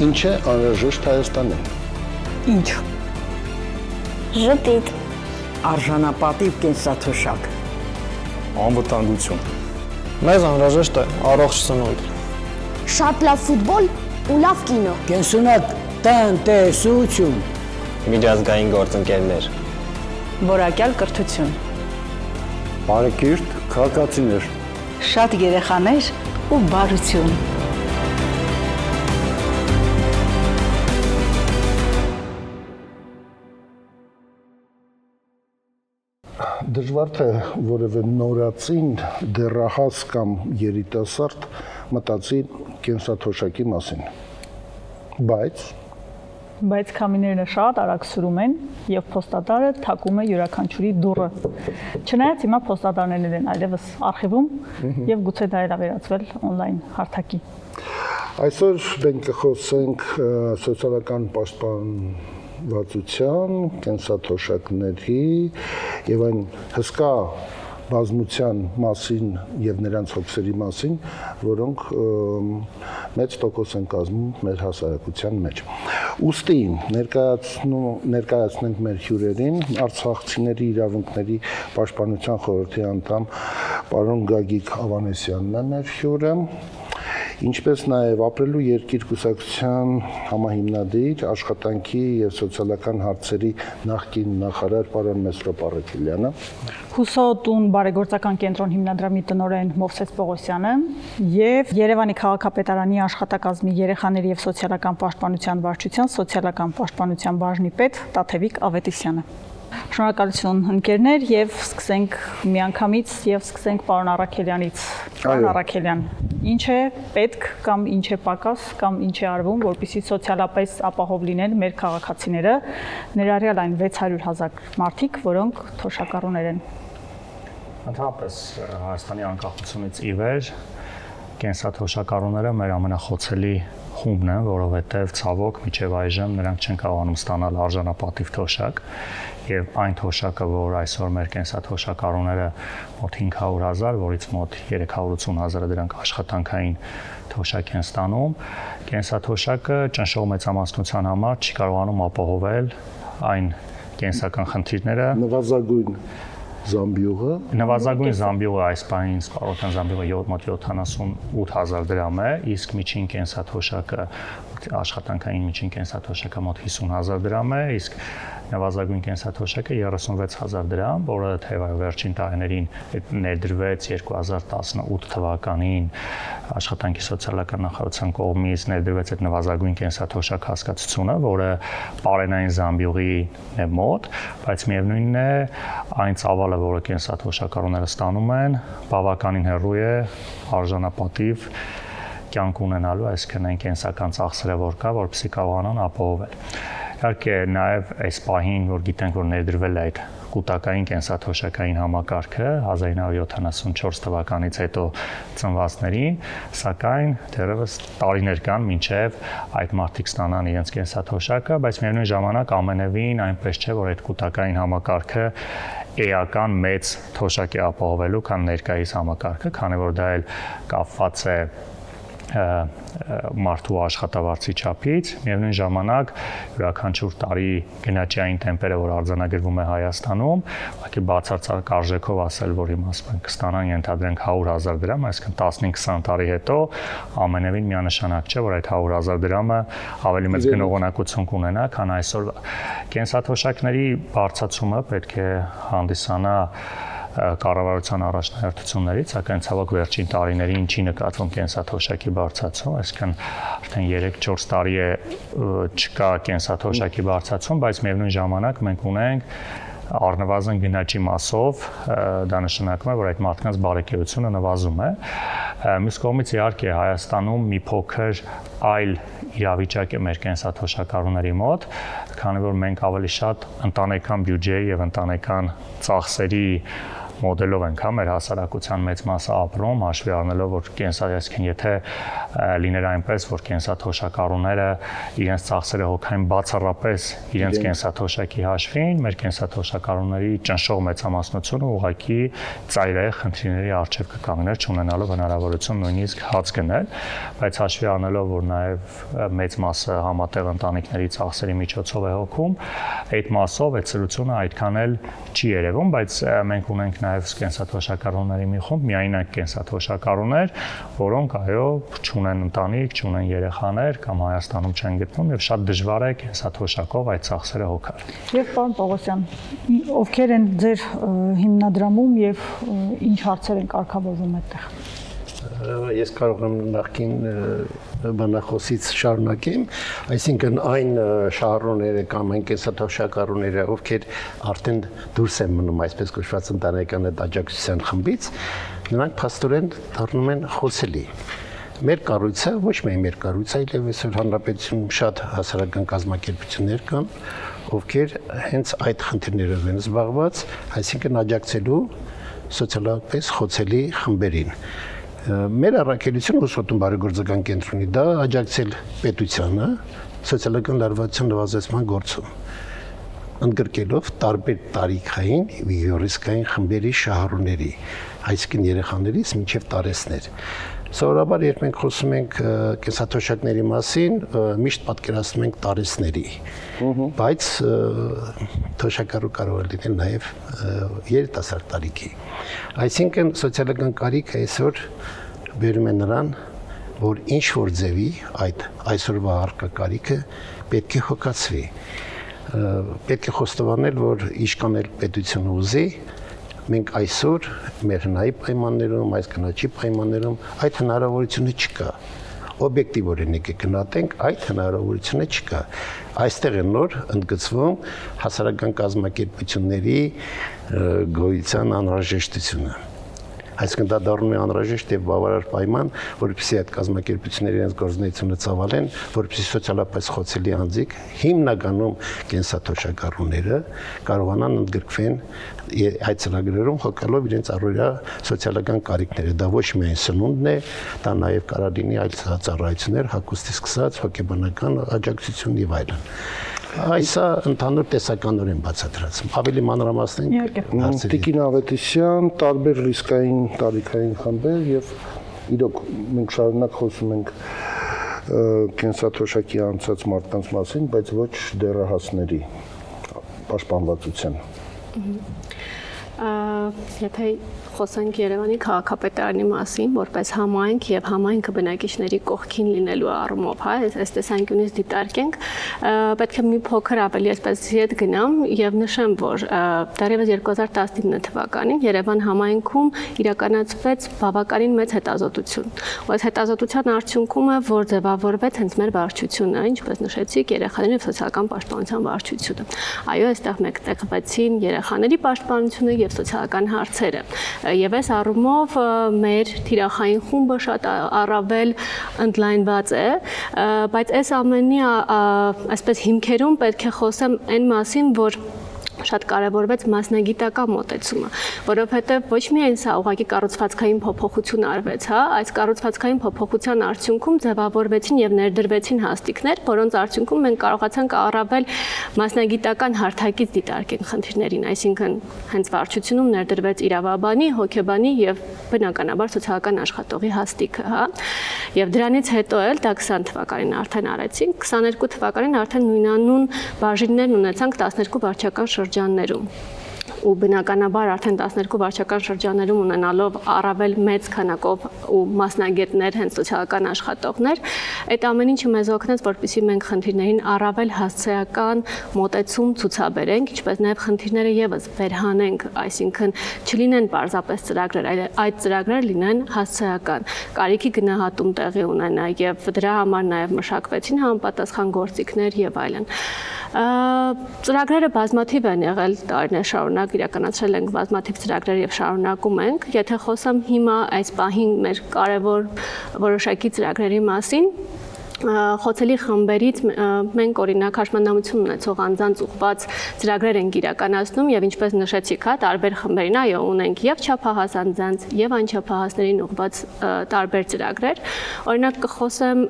Ինչ է անհրաժեշտ Հայաստանին։ Ինչ։ Ժպիտ։ Արժանապատիվ կենսաթոշակ։ Անվտանգություն։ Մեզ անհրաժեշտ է առողջ սնունդ։ Շատ լավ ֆուտբոլ ու լավ կինո։ Կենսունակ տնտեսություն։ Միջազգային գործընկերներ։ Որակյալ կրթություն։ Բարեկիրթ քաղաքացիներ։ Շատ երեխաներ ու բարություն։ Դժվար թե որևէ նորածին, դեռահաս կամ երիտասարդ մտածի կենսաթոշակի մասին։ Բայց քամիներն շատ արագ սրում են եւ փոստատարը թակում է յուրաքանչյուրի դուռը։ Չնայած հիմա փոստատարներն են այլևս արխիվում եւ գուցե դա էլ վերածվել on-line հարթակի։ Այսօր մենք կխոսենք սոցիալական պաշտպանվածության, կենսաթոշակների եւ այն հսկա բազմության մասին եւ նրանց հոգսերի մասին, որոնք մեծ տոկոս են կազմում մեր հասարակության մեջ։ Ուստի ներկայացնենք մեր հյուրերին արցախցիների իրավունքների պաշտպանության խորհրդի անդամ պարոն Գագիկ Ավանեսյանն է մեր հյուրը, ինչպես նաև ապրելու երկիր կուսակցության համահիմնադիր, աշխատանքի եւ սոցիալական հարցերի նախկին նախարար պարոն Մեսրոպ Առաքելյանը, Հուսո տուն բարեգործական կենտրոն հիմնադրամի տնօրեն Մովսես Պողոսյանը եւ Երևանի քաղաքապետարանի աշխատակազմի երեխաների եւ սոցիալական պաշտպանության վարչության սոցիալական պաշտպանության բաժնի պետ Տաթևիկ Ավետիսյանը։ Շնորհակալություն ընկերներ եւ սկսենք միանգամից եւ սկսենք պարոն Առաքելյանից։ Պարոն Առաքելյան, ինչ է պետք կամ ինչ է պակաս կամ ինչ է արվում, որպեսզի սոցիալապես ապահով լինեն մեր քաղաքացիները, ներառյալ այն 600,000 մարդիկ, որոնք թոշակառուներ են։ Ընդհանրապես Հայաստանի անկախությունից ի վեր կենսաթոշակառուները մեր ամենախոցելի խումբն են, որովհետև ցավոք մինչև այժմ նրանք չեն կարողանում ստանալ արժանապատիվ թոշակ եւ այն թոշակը, որ այսօր մեր կենսաթոշակառուները մոտ 500,000, որից մոտ 380,000-ը դրանք աշխատանքային թոշակ են ստանում, կենսաթոշակը ճնշող մեծամասնության համար չի կարողանում ապահովել այն կենսական խնդիրները Նվազագույն զամբյուղը այս պահին սպառողական զամբյուղը մոտ 78,000 դրամ է, իսկ միջին կենսաթոշակը աշխատանքային միջին կենսաթոշակը մոտ 50,000 դրամ է, իսկ նվազագույն կենսաթոշակը 36,000 դրամ, որը թեև վերջին տարիներին ներդրվեց 2018 թվականին աշխատանքի սոցիալական նախարարության կողմից ներդրվեց այդ նվազագույն կենսաթոշակ հասկացությունը, որը պարենային զամբյուղի է մոտ, բայց միևնույնն է այն ծավալը, որը կենսաթոշակառուները ստանում են, բավականին հեռու է արժանապատիվ կյանք ունենալու, այսինքն այն կենսական ծախսերը, որ կա, որպեսզի կարողանան ապահովել։ Իհարկե նաև այս պահին, որ գիտենք, որ ներդրվել է այդ կൂട്ടակային կենսաթոշակային համակարգը 1974 թվականից հետո ծնվածներին, սակայն դեռևս տարիներ կան մինչև այդ մարդիկ ստանան իրենց կենսաթոշակը, բայց միևնույն ժամանակ ամենևին այնպես չէ, որ այդ կൂട്ടակային համակարգը էական մեծ թոշակ է ապահովելու, քան ներկայիս համակարգը, քանի որ դա էլ կապված է մարդու աշխատավարձի չափից, միևնույն ժամանակ յուրաքանչյուր տարի գնաճային տեմպերը, որ արձանագրվում է Հայաստանում, ուղղակի բացարձակ արժեքով ասել, որ հիմա կստանան ենթադրենք 100,000 դրամ, այսինքն 15-20 տարի հետո ամենևին միանշանակ չէ, որ այդ 100,000 դրամը ավելի մեծ գնողունակություն կունենա, քան այսօր։ Կենսաթոշակների բարձրացումը պետք է հանդիսանա կառավարության առաջնահերթություններից, սակայն ցավոք վերջին տարիներին չի նկատվում կենսաթոշակի բարձրացում, այսինքն արդեն 3-4 տարի է չկա կենսաթոշակի բարձրացում, բայց միևնույն ժամանակ մենք ունենք առնվազն գնաճի մասով, դա նշանակում է, որ այդ մարդկանց բարեկեցությունը նվազում է։ Մյուս կողմից իհարկե Հայաստանում մի փոքր այլ իրավիճակ է մեր կենսաթոշակառուների մոտ, քանի որ մենք ավելի շատ ընտանեկան բյուջեի եւ ընտանեկան ծախսերի մոդելով ենք մեր հասարակության մեծ մասը ապրում, հաշվի առնելով, որ կենսաթոշակային, եթե լիներ այնպես, որ կենսաթոշակառուները իրենց ծախսերը հոգային բացառապես իրենց կենսաթոշակի հաշվին, մեր կենսաթոշակառուների ճնշող մեծամասնությունը ուղղակի ծայրահեղ խնդիրների առջև կկանգներ, չունենալով հնարավորություն նույնիսկ հաց գնել, բայց հաշվի առնելով, որ նաև մեծ մասը համատեղ ընտանիքների ծախսերի միջոցով է հոգում, այդ մասով այդ սրությունը այդքան էլ չի երևում, բայց մենք ունենք նաև կենսաթոշակառուների մի խումբ, միայնակ կենսաթոշակառուներ, որոնք այո, չունեն ընտանիք, չունեն երեխաներ կամ Հայաստանում չեն գտնում եւ շատ դժվար է կենսաթոշակով այդ ծախսերը հոգալ։ Եվ պարոն Պողոսյան, ովքեր են ձեր հիմնադրամում եւ ինչ հարցեր են կարգավորվում այդտեղ։ Ես կարող եմ նախքին բանախոսից շարունակեմ, այսինքն այն շահառուները կամ այն կենսաթոշակառուները, ովքեր արդեն դուրս են մնում այսպես կոչված ընտանեկան այդ աջակցության խմբից, նրանք փաստորեն դառնում են խոցելի։ Մեր կառույցը, ոչ միայն մեր կառույցը, այլև այսօր հանրապետությունում շատ հասարակական կազմակերպություններ կան, ովքեր հենց այդ խնդիրներով են զբաղված, այսինքն աջակցելու սոցիալապես խոցելի խմբերին։ Մեր առաքելությունը ուսուցում բարեգործական կենտրոնի դա աջակցել պետությանը սոցիալական լարվածության նվազեցման գործում, ընդգրկելով տարբեր տարիքային եւ ռիսկային խմբերի շահառուների, այսինքն երեխաներից մինչև տարեցներ։ Սովորաբար երբ մենք խոսում ենք կենսաթոշակների մասին, միշտ պատկերացնում ենք տարեցների, բայց թոշակառու կարող է լինել նաև երիտասարդ տարիքի։ Այսինքն սոցիալական կարիքը այսօր բերում է նրան, որ ինչ որ ձևի այդ այսօրվա առկա կարիքը պետք է հոգացվի։ Պետք է խոստովանել, որ իշկանել պետությունը ուզի, մենք այսօր մեր հնայի պայմաններում, այս գնաճի պայմաններում այդ հնարավորությունը չկա։ Օբյեկտիվ օրինակ գնահատենք, այդ հնարավորությունը չկա։ Այստեղ է նոր ընդգծվում հասարակական կազմակերպությունների գոյության անհրաժեշտությունը։ Այսինքն դա դառնում է անհրաժեշտ եւ բավարար պայման, որպեսզի այդ կազմակերպությունները իրենց գործունեությունը ծավալեն, որպեսզի սոցիալապես խոցելի անձիկ, հիմնականում կենսաթոշակառուները կարողանան ընդգրկվեն այդ ծրագրերում հոգալով իրենց առօրյա սոցիալական կարիքները։ Դա ոչ միայն սնունդն է, դա նաև կարող լինի այլ ծառայություններ, հագուստից սկսած հոգեբանական աջակցություն եւ այլն։ Այսա ընդհանուր տեսականորեն բացատրած։ Ավելի մանրամասն ենք։ Տիկին Ավետիսյան, տարբեր ռիսկային տարիքային խմբեր եւ իրոք մենք շարունակ խոսում ենք կենսաթոշակի անցած մարդկանց մասին, բայց ոչ դեռահասների պաշտպանվածության։ Եթե խոսենք Երևանի քաղաքապետարանի մասին, որպես համայնք եւ համայնքը բնակիչների կողքին լինելու առումով, հա, այս տեսանկյունից դիտարկենք, պետք է մի փոքր ավելի այսպես ետ գնամ եւ նշեմ, որ դեռևս 2019 թվականին Երևան համայնքում իրականացվեց բավականին մեծ հետազոտություն։ Ու այս հետազոտության արդյունքում է, որ ձևավորվեց հենց մեր վարչությունը, ինչպես նշեցիք, երեխաների եւ սոցիալական պաշտպանության վարչությունը։ Այո, այստեղ մեկտեղվեցին երեխաների պաշտպանությունը եւ սոցիալական հարցերը։ Եվ այս առումով մեր թիրախային խումբը շատ առավել ընդլայնված է, բայց այս ամենի այսպես հիմքերում պետք է խոսեմ այն մասին, որ շատ կարևորվեց մասնագիտական մոտեցումը, որովհետև ոչ միայն սա ուղղակի կառուցվածքային փոփոխություն արվեց, հա, այս կառուցվածքային փոփոխության արդյունքում ձևավորվեցին եւ ներդրվեցին հաստիկներ, որոնց արդյունքում մենք կարողացանք առավել մասնագիտական հարթակից դիտարկել խնդիրներին, այսինքն հենց վարչությունում ներդրվեց իրավաբանի, հոգեբանի եւ բնականաբար սոցիալական աշխատողի հաստիկը, հա, եւ դրանից հետո էլ դա 20 թվականին արդեն արեցինք, 22 թվականին արդեն նույնանուն բաժիններն ունեցանք 12 վարչական շրջաններում ու բնականաբար արդեն 12 վարչական շրջաններում ունենալով առավել մեծ քանակով ու մասնագետներ, հենց սոցիալական աշխատողներ, այդ ամեն ինչը մեզ օգնեց, որպեսզի մենք խնդիրներին առավել հասցեական մոտեցում ցուցաբերենք, ինչպես նաև խնդիրները եւս վերհանենք, այսինքն չլինեն պարզապես ծրագրեր, այլ այդ ծրագրերը լինեն հասցեական, կարիքի գնահատում տեղի ունենա եւ դրա համար նաև մշակվեցին համապատասխան գործիքներ եւ այլն։ Ծրագրերը բազմաթիվ են եղել տարիներ շարունակ, իրականացրել ենք բազմաթիվ ծրագրեր եւ շարունակում ենք։ Եթե խոսեմ հիմա այս պահին մեր կարևոր որոշակի ծրագրերի մասին, խոցելի խմբերից մենք օրինակ հաշմանդամություն ունեցող անձանց ուղղված ծրագրեր ենք իրականացնում եւ ինչպես նշեցիք, հա, տարբեր խմբերին այո ունենք եւ չափահաս անձանց եւ անչափահասներին ուղղված տարբեր ծրագրեր։ Օրինակ կխոսեմ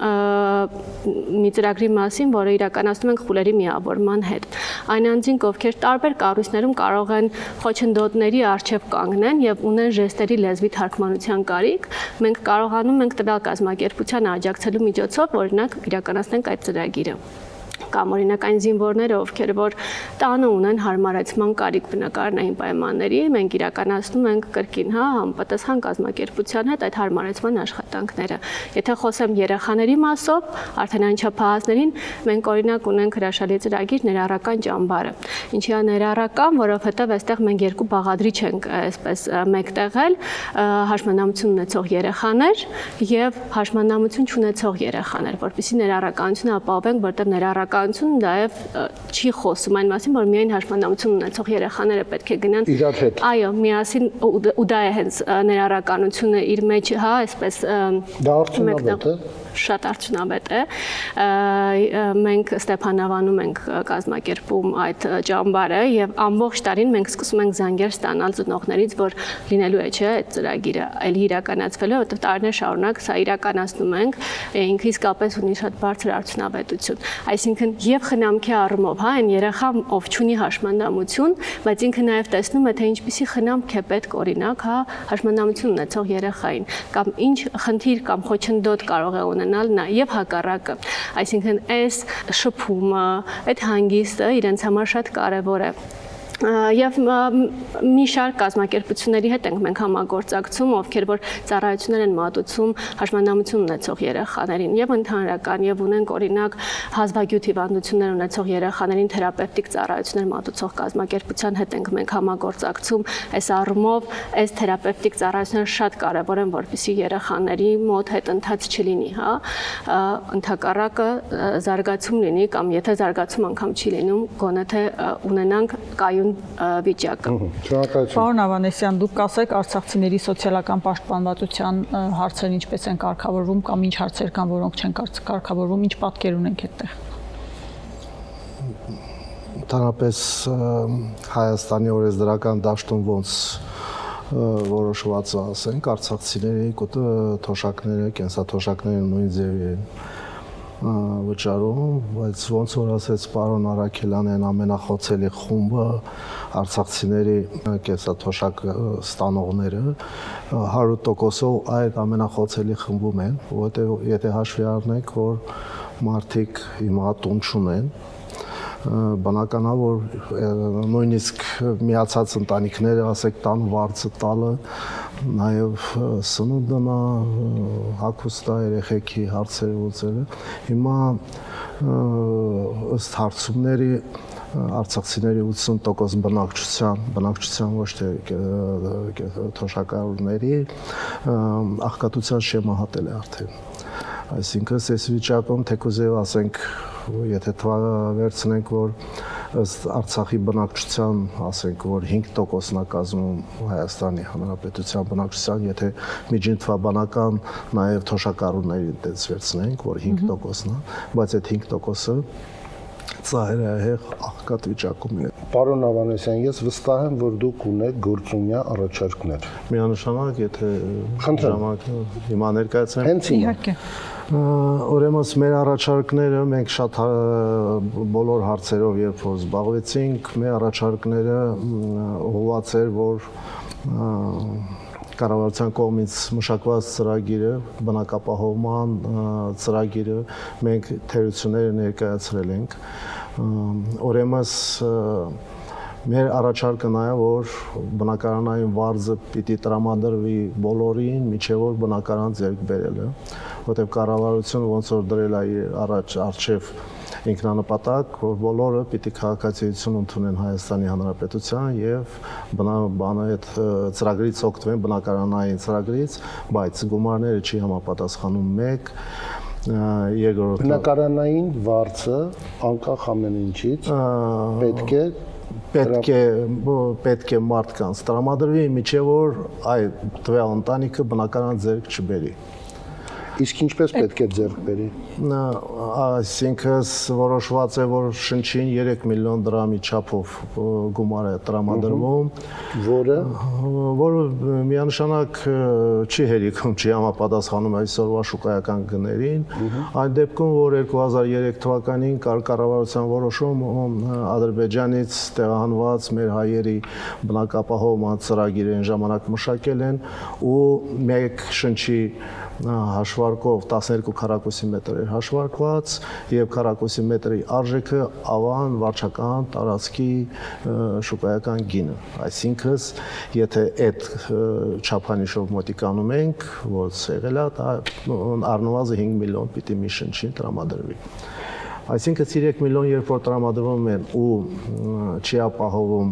մի ծրագրի մասին, որը իրականացնում ենք խուլերի միավորման հետ։ Այն անձինք, ովքեր տարբեր կառույցներում կարող են խոչընդոտների առջև կանգնեն եւ ունեն ժեստերի լեզվի թարգմանության կարիք, մենք կարողանում ենք տվյալ կազմակերպությանը աջակցելու միջոցով, օրինակ իրականացնենք այդ ծրագիրը։ Կամ օրինակ այն զինվորները, ովքեր որ տանը ունեն հարմարեցման կարիք բնակարանային պայմանների, մենք իրականացնում ենք կրկին, հա, համապատասխան կազմակերպության հետ այդ հարմարեցման աշխատանքները։ Եթե խոսեմ երեխաների մասով, արդեն անչափահասներին մենք օրինակ ունենք հրաշալի ծրագիր ներառական ճամբարը։ Ինչի է ներառական, որովհետև այստեղ մենք երկու բաղադրիչ ենք այսպես մեկտեղել, հաշմանդամություն ունեցող երեխաներ եւ հաշմանդամություն չունեցող երեխաներ, որովհետեւ ներառականությունը ապահովենք, որտեղ ներառական նաև չի խոսում այն մասին, որ միայն հաշմանդամություն ունեցող երեխաները պետք է գնան իրար հետ։ Այո, միասին ու դա է հենց ներառականությունը իր մեջ, հա, այսպես դա արդյունավետ է։ Շատ արդյունավետ է։ Մենք Ստեփանավանում ենք կազմակերպում այդ ճամբարը եւ ամբողջ տարին մենք սկսում ենք զանգեր ստանալ ծնողներից, որ լինելու է, չէ, այդ ծրագիրը այլ իրականացվելու, որտեղ տարիներ շարունակ սա իրականացնում ենք, ինքը իսկապես ունի շատ բարձր արդյունավետություն։ Այսինքն եւ խնամքի առումով, հա, այն երեխան, ով ունի հաշմանդամություն, բայց ինքը նաեւ տեսնում է, թե ինչպիսի խնամք է պետք, օրինակ, հա, հաշմանդամություն ունեցող երեխային, կամ ինչ խնդիր կամ խոչընդոտ կարող է ունենալ նա եւ հակառակը։ Այսինքն այս շփումը, այդ հանգիստը իրենց համար շատ կարեւոր է։ Եվ մի շարք կազմակերպությունների հետ ենք մենք համագործակցում, ովքեր որ ծառայություններ են մատուցում հաշմանդամություն ունեցող երեխաներին եւ ընդհանրական եւ ունենք օրինակ հազվագյուտ հիվանդություններ ունեցող երեխաներին թերապևտիկ ծառայություններ մատուցող կազմակերպության հետ ենք մենք համագործակցում։ Այս առումով այս թերապևտիկ ծառայությունները շատ կարեւոր են, որպեսզի երեխաների մոտ հետընթաց չլինի, հա, ընդհակառակը զարգացում լինի կամ եթե զարգացում անգամ չի լինում, գոնե թե ունենանք կայուն վիճակը։ Պարոն Ավանեսյան, դուք կասեք արցախցիների սոցիալական պաշտպանվածության հարցերն ինչպես են կարգավորվում կամ ինչ հարցեր կան, որոնք չեն կարգավորվում, ինչ պատկեր ունենք այդտեղ։ Ընդհանրապես Հայաստանի օրենսդրական դաշտում ոնց որոշված է, ասենք, արցախցիների թոշակները, կենսաթոշակները նույն ձևի են վճարում, բայց ոնց որ ասեց պարոն Արաքելյանն, ամենախոցելի խումբը արցախցիների կենսաթոշակ ստանողները 100%-ով այդ ամենախոցելի խմբում են, որովհետև եթե հաշվի առնենք, որ մարդիկ հիմա տուն չունեն, բնական է, որ նույնիսկ միացած ընտանիքները, ասեք, տան վարձը տալը, նաև սնունդը, հագուստը, երեխեքի հարցերը ուծելը, հիմա ըստ հարցումների արցախցիների 80% բնակչության ոչ թե թոշակառուների աղքատության շեմը հատել է արդեն։ Այսինքն այս վիճակում թեկուզ եւ ասենք, եթե վերցնենք, որ ըստ Արցախի բնակչության, ասենք, որ 5%-ն է կազմում Հայաստանի Հանրապետության բնակչության, եթե միջին թվաբանական նաև թոշակառուների դեպս վերցնենք, որ 5%-ն է, բայց այդ 5%-ը ծայրահեղ աղքատ վիճակում է։ Պարոն Ավանեսյան, ես վստահ եմ, որ դուք ունեք գործունյա առաջարկներ։ Միանշանակ, եթե ժամանակը հիմա ներկայացնեմ։ Հենց Իհարկե։ Ուրեմն մեր առաջարկները մենք շատ բոլոր հարցերով երբ որ զբաղվեցինք, մեր առաջարկները ուղղված էր, որ կառավարության կողմից մշակված ծրագիրը, բնակապահովման ծրագիրը մենք թերությունները ներկայացրել ենք։ Ուրեմն մեր առաջարկը նա է, որ բնակարանային վարձը պիտի տրամադրվի բոլորին, մինչև որ բնակարան ձեռք բերելը, որտեղ կառավարությունը ոնց որ դրել է առջև ինքնանպատակ, որ բոլորը պիտի քաղաքացիություն ընդունեն Հայաստանի Հանրապետության եւ այդ ծրագրից օգտվեն բնակարանային ծրագրից, բայց գումարները չի համապատասխանում մեկ երկրորդ բնակարանային վարձը անկախ ամեն ինչից պետք է մարդկանց տրամադրվի, միջև որ այդ տվյալ ընտանիքը բնականon ձեռք չբերի։ Իսկ ինչպես պետք է ձեռք բերի։ Այսինքն որոշված է, որ շնչին 3 միլիոն դրամի չափով գումար է տրամադրվում, որը միանշանակ չի հերիքում, չի համապատասխանում այսօրվա շուկայական գներին։ Այն դեպքում, որ 2003 թվականին կար կառավարության որոշում Ադրբեջանից տեղահանված մեր հայերի բնակապահովման ծրագիրը այն ժամանակ մշակել են ու մեկ շնչի հաշվարկով 12 քառակուսի մետր էր հաշվարկված եւ քառակուսի մետրի արժեքը ավան վարչական տարածքի շուկայական գինը, այսինքն եթե այդ չափանիշով մոտիկանում ենք, որ եղել է, դա առնվազն 5 միլիոն պիտի մի շնչին տրամադրվի։ Այսինքն 3 միլիոն երբ որ տրամադրվում են ու չի ապահովում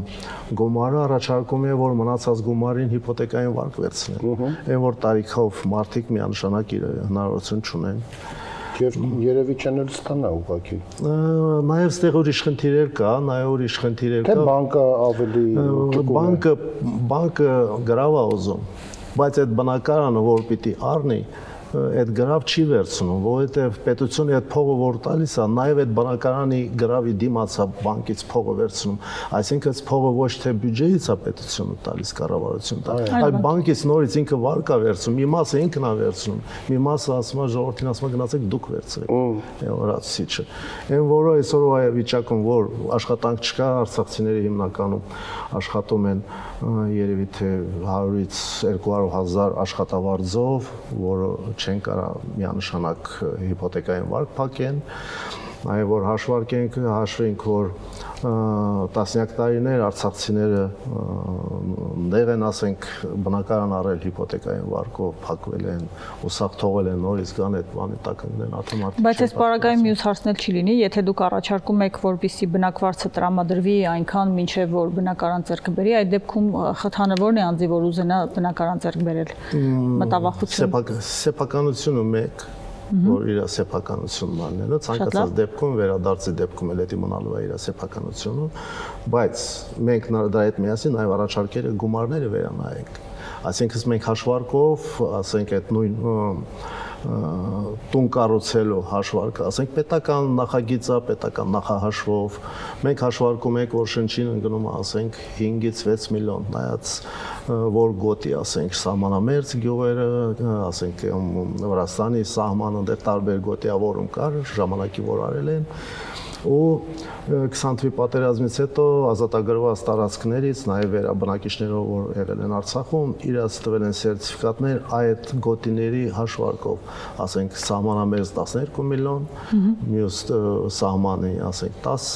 գումարը, առաջարկում է, որ մնացած գումարին հիպոթեկային վարկ վերցնել։ Այն որ տարիքով մարդիկ միանշանակ հնարավորություն չունեն։ Եվ երևի չեն էլ ստանա ուղղակի։ Նաև ստեղ ուրիշ խնդիրեր կա, Թե բանկը ավելի բանկը գրավ է ուզում, բայց այդ բնակարանը որ պիտի առնի, այդ գրավ չի վերցնում, որովհետև պետությունը այդ փողը որ տալիս է, նաև այդ բնակարանի գրավի դիմաց է բանկից փողը վերցնում, այսինքն փողը ոչ թե բյուջեից է պետությունը տալիս կառավարություն տալիս, այլ բանկից նորից ինքը վարկ է վերցնում, մի մասը ինքն է վերցնում, մի մասը ասում է ժողովրդին ասում է գնացեք դուք վերցրեք, օրացիչը։ Այն որը այսօրվա վիճակում որ աշխատանք չկա, արցախցիները հիմնականում աշխատում են երևի թե 100-ից 200 հազար աշխատավարձով, որը չեն կարող միանշանակ հիպոթեկային վարկ փակեն, այլ որ հաշվենք, որ տասնյակ տարիներ արցախցիները դեղ են, ասենք, բնակարան առել հիպոթեկային վարկով, փակվել են, ուսախ թողել են, նորից գան այդ բանի տակ ընկնեն, աթոմատիկ։ Բայց այս պարագայում մյուս հարցնել չի լինի, եթե դուք առաջարկում եք, որպեսզի բնակվարձը տրամադրվի այնքան, մինչև որ բնակարան ձեռք բերի, այդ դեպքում խթանը ո՞րն է անձի, որ ուզենա բնակարան ձեռք բերել։ Մտավախություն։ Սեփականությունը մեկ, որ իր սեփականությունն անելը, ցանկացած դեպքում վերադարձի դեպքում էլ էդի մնալու է իր սեփականությունը, բայց մենք դրա հետ միասին նաև առաջարկել ենք գումարները վերանայենք։ Այսինքն մենք հաշվարկով, ասենք այդ նույն տուն կառուցելու հաշվարկը, ասենք պետական նախագիծը, պետական նախահաշվով, մենք հաշվարկում ենք, որ շնչին ընկնում է, ասենք 5-ից 6 միլիոն, նայած որ գոտի, ասենք սահմանամերձ գյուղերը, ասենք Վրաստանի սահմանը դեռ տարբեր գոտիավորում կար, ժամանակի որ արել են, ու 20 թվականի պատերազմից հետո ազատագրված տարածքներից, նաև վերաբնակիչներով որ եղել են Արցախում, իրաց տվել են սերտիֆիկատներ այդ գոտիների հաշվարկով, ասենք սահմանամերձ 12 միլիոն, մյուս սահմանի, ասենք 10,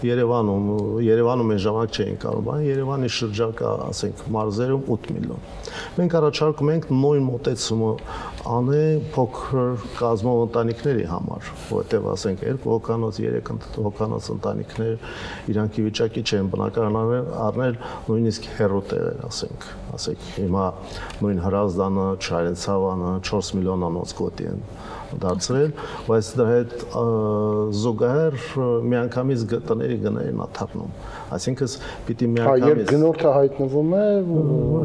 Երևանում այն ժամանակ չէին կարող, բայց Երևանի շրջակա, ասենք մարզերում 8 միլիոն։ Մենք առաջարկում ենք նույն մոտեցումը անել փոքր կազմով ընտանիքների համար, որտեղ ասենք 2 հոգանոց, 3 հոգանոց ընտանիքներ իրանքի վիճակի չեն բնակարան առնել նույնիսկ հեռու տեղեր, ասենք հիմա նույն Հրազդանը, Չարենցավանը 4 միլիոնանոց գոտի են դարձրել, բայց դրա հետ զուգահեռ միանգամից տների գներն աթարնում, այսինքն պիտի միանգամից։ Երբ գնորդը հայտնվում է,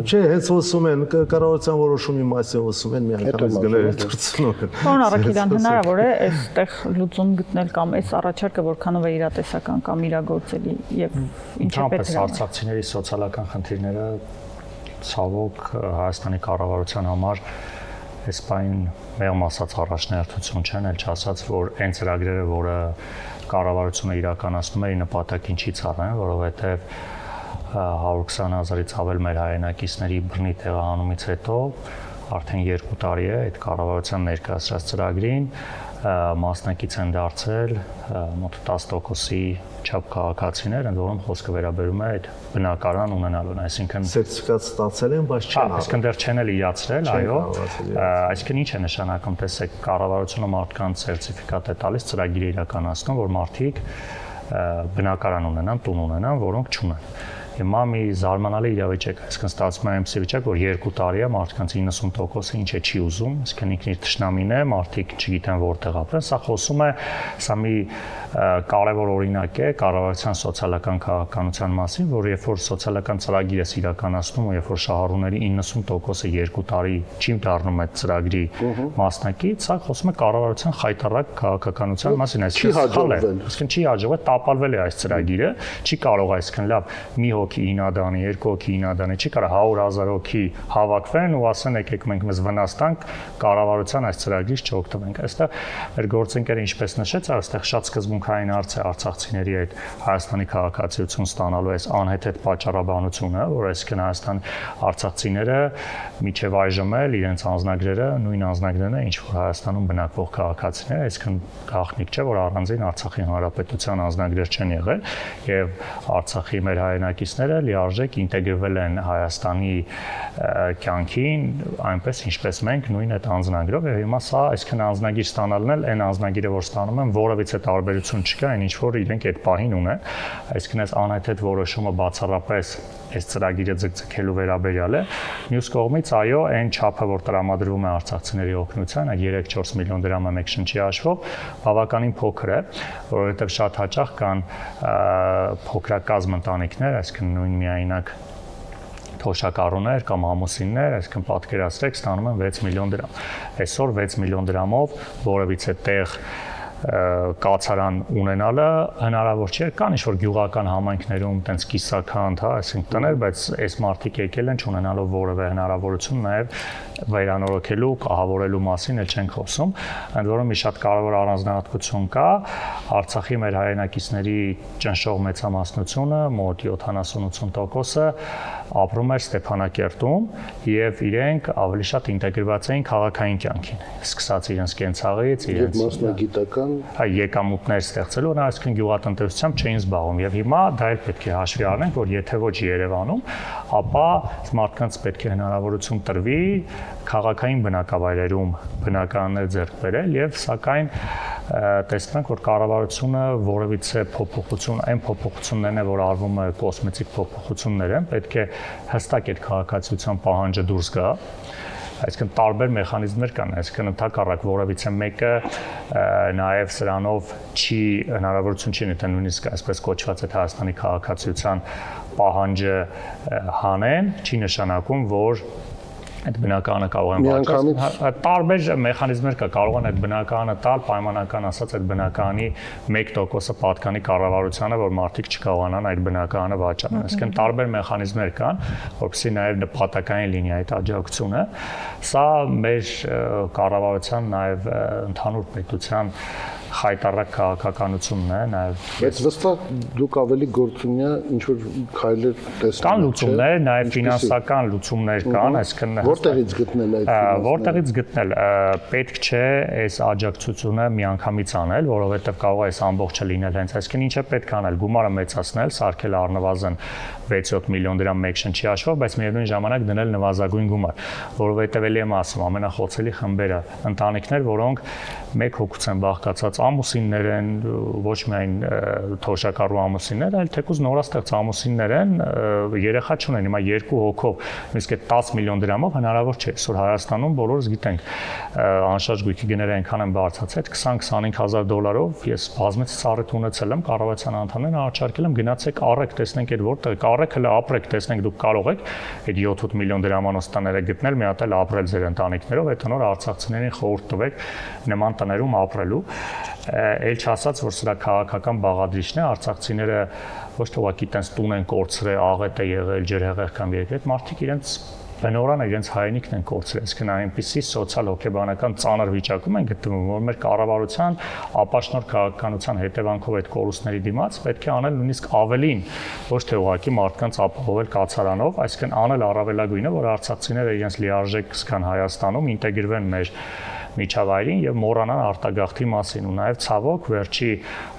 չէ, հենց ոսում են կառավարության որոշումի մասին ոսում են միանգամից գները դարձնում են։ Պարոն Առաքելյան, հնարավոր է այստեղ լուծում գտնել կամ այս առաջարկը որքանով է իրատեսական կամ իրագործելի եւ ինչ է պետք է։ Արցախցիների սոցիալական խնդիրները ցավոք Հայաստանի կառավարության համար այս բան մեղմ ասած առաջնահերթություն չեն, էլ չասած, որ այն ծրագրերը, որը կառավարությունը իրականացնում է, նպատակին չի ծառայում, որովհետև 120,000-ից ավել մեր հայրենակիցների բռնի տեղահանումից հետո արդեն 2 տարի է այդ կառավարության ներկայացրած ծրագրին մասնակից են դարձել մոտ 10%-ի չափ քաղաքացիներ, ընդ որում խոսքը վերաբերում է այդ բնակարան ունենալուն, այսինքն սերտիֆիկատ ստացել են, բայց չեն արել։ Այսինքն դեռ չեն էլ իրացրել, այո։ Այսինքն ինչ է նշանակում, տեսեք, կառավարությունը մարդկանց սերտիֆիկատ է տալիս, ծրագիր իրականացնում, որ մարդիկ բնակարան ունենան, տուն ունենան, որոնք չունեն։ Հիմա մի զարմանալի իրավիճակ, այսինքն ստացվում է այնպիսի վիճակ, որ 2 տարի է մարդկանց 90%-ը ինչ է չի ուզում, այսինքն ինքն իր թշնամին է, մարդիկ չգիտեն որտեղ ապրեն, սա խոսում է, սա մի կարևոր օրինակ է կառավարության սոցիալական քաղաքականության մասին, որ երբ որ սոցիալական ծրագիր ես իրականացնում, երբ որ շահառուների 90%-ը 2 տարի չի դառնում այդ ծրագրի մասնակից, սա խոսում է կառավարության խայտառակ քաղաքականության մասին, այսինքն չի հաջողվել, տապալվել է այս ծրագիրը, չի կարող այսինքն լավ մի հոգի ինադանի, 2 հոգի ինադանի, չի կարող 100,000 հոգի հավաքվեն ու ասեն եկեք մենք մեզ վնաս տանք կառավարության այս ծրագրից չօգտվենք։ Այստեղ մեր գործընկերը ինչպես նշեց, այստեղ շատ սկզբունքային հարց է արցախցիների այդ Հայաստանի քաղաքացիություն ստանալու այս անհեթեթ պատճառաբանությունը, որ այսինքն Հայաստան արցախցիները միջև այժմ էլ իրենց անձնագրերը նույն անձնագրերն են, ինչ որ Հայաստանում բնակվող քաղաքացիները, այսինքն գաղտնիք չէ, որ առանձին Արցախի հանրապետության անձնագրեր չեն եղել եւ Արցախի մեր հայրենակիցները լիարժեք ինտեգրվել են Հայաստանի կյանքին, այնպես ինչպես մենք նույն այդ անձնագրով եւ հիմա սա այսինքն անձնագիր ստանալն էլ այն անձնագիրը, որ ստանում են, որևիցե տարբերություն չկա, այն ինչ որ իրենք այդ պահին ունեն, այսինքն այս անհեթեթ որոշումը բացառապես այս ծրագիրը ձգձգելու վերաբերյալ է։ Մյուս կողմից, այո, այն չափը, որ տրամադրվում է արցախցիների օգնության, այդ 3-4 միլիոն դրամը մեկ շնչի հաշվով, բավականին փոքր է, որովհետև շատ հաճախ կան փոքրակազմ ընտանիքներ, այսինքն նույն միայնակ թոշակառուներ կամ ամուսիններ, այսինքն պատկերացրեք, ստանում են 6 միլիոն դրամ։ Այսօր 6 միլիոն դրամով որևիցե տեղ կացարան ունենալը հնարավոր չէ, կան ինչ-որ գյուղական համայնքներում տենց կիսաքանդ, հա, այսինքն տներ, բայց այս մարդիկ եկել են չունենալով որևէ հնարավորություն նաև վերանորոգելու, կահավորելու մասին էլ չենք խոսում, ընդ որում մի շատ կարևոր առանձնահատկություն կա, Արցախի մեր հայրենակիցների ճնշող մեծամասնությունը, մոտ 70-80%-ը ապրում էր Ստեփանակերտում եւ իրենք ավելի շատ ինտեգրված էին քաղաքային կյանքին, սկսած իրենց կենցաղից, իրենց մասնագիտական եկամուտներ ստեղծելու, այսինքն գյուղատնտեսությամբ չէին զբաղվում եւ հիմա դա էլ պետք է հաշվի առնենք, որ եթե ոչ Երևանում, ապա մարդկանց պետք է հնարավորություն տրվի քաղաքային բնակավայրերում բնակարաններ ձեռք բերել եւ սակայն տեսնում ենք, որ կառավարությունը որևիցե փոփոխություն, այն փոփոխություններն է, որ արվում է կոսմետիկ փոփոխություններ են, պետք է հստակ այդ քաղաքացիության պահանջը դուրս գա, այսինքն տարբեր մեխանիզմներ կան, այսինքն ընդհակառակ որևիցե մեկը նաև սրանով չի հնարավորություն չի ունի նույնիսկ այսպես կոչված այդ Հայաստանի քաղաքացիության պահանջը հանեն, չի նշանակում, որ այդ բնականը կարող են բացառել, տարբեր մեխանիզմներ կա, կարող են այդ բնականը տալ, պայմանական ասած այդ բնականի 1%-ը պատկանի կառավարությանը, որ մարդիկ չկարողանան այդ բնականը վաճառել։ Այսինքն տարբեր մեխանիզմներ կան, որովհետեւ նաև նպատակային լինի այդ աջակցությունը։ Սա մեր կառավարության նաև ընդհանուր պետության խայտառակ քաղաքականությունն է նաև։ Բայց վստահ դուք ավելի գործունյա ինչ որ քայլեր տեսնում եք։ Կան լուծումներ, նաև ֆինանսական լուծումներ կան, այսինքն որտեղից գտնել այդ ֆինանսները։ Որտեղից գտնել, պետք չէ այս աջակցությունը միանգամից անել, որովհետև կարող է այս ամբողջը լինել հենց, այսինքն ինչ է պետք անել, գումարը մեծացնել, սարքել առնվազն 6-7 միլիոն դրամ մեկ շնչի հաշվով, բայց միևնույն ժամանակ դնել նվազագույն գումար, որովհետև ելի եմ ասում, ամենախոցելի խմբերը ընտանիքներ, որոնք մեկ հոգուց են բաղկացած ամուսիններ են, ոչ միայն թոշակառու ամուսիններ, այլ թեկուզ նորաստեղծ ամուսիններ են, երեխա չունեն, հիմա 2 հոգով, նույնիսկ այդ 10 միլիոն դրամով հնարավոր չէ, այսօր Հայաստանում բոլորս գիտենք, անշարժ գույքի գները այնքան են բարձրացել, 20-25 հազար դոլարով ես բազմից ծառայ ունեցել եմ, կառավարության անդամներին առաջարկել եմ գնացեք առեք, տեսնենք այդ որտեղ առեք, հələ ապրեք, տեսնենք դուք կարող եք այդ 7-8 միլիոն դրամանոց տները գտնել, մի հատ էլ ապրել ձեր ընտանիքներով, այդ նոր արցախցիներին խորհուրդ տվեք նման տներում ապրելու։ Էլ չասած, որ սրա քաղաքական բաղադրիչն է, արցախցիները ոչ թե ուղղակի տենց տուն են կորցրել, աղետ է եղել, ջրհեղեղ կամ երկրի, այդ մարդիկ իրենց բնորանը իրենց հայրենիքն են կորցրել, այսինքն այնպիսի սոցիալ հոգեբանական ծանր վիճակում են գտնվում, որ մեր կառավարության ապաշնոր քաղաքականության հետևանքով այդ կորուստների դիմաց պետք է անել նույնիսկ ավելին, ոչ թե ուղղակի մարդկանց ապահովել կացարանով, այսինքն անել առավելագույնը, որ արցախցիները իրենց լիարժեք զգան Հայաստանում, ինտեգրվեն մեր միջավայրին եւ մոռանան արտագաղթի մասին ու նաեւ ցավոք վերջի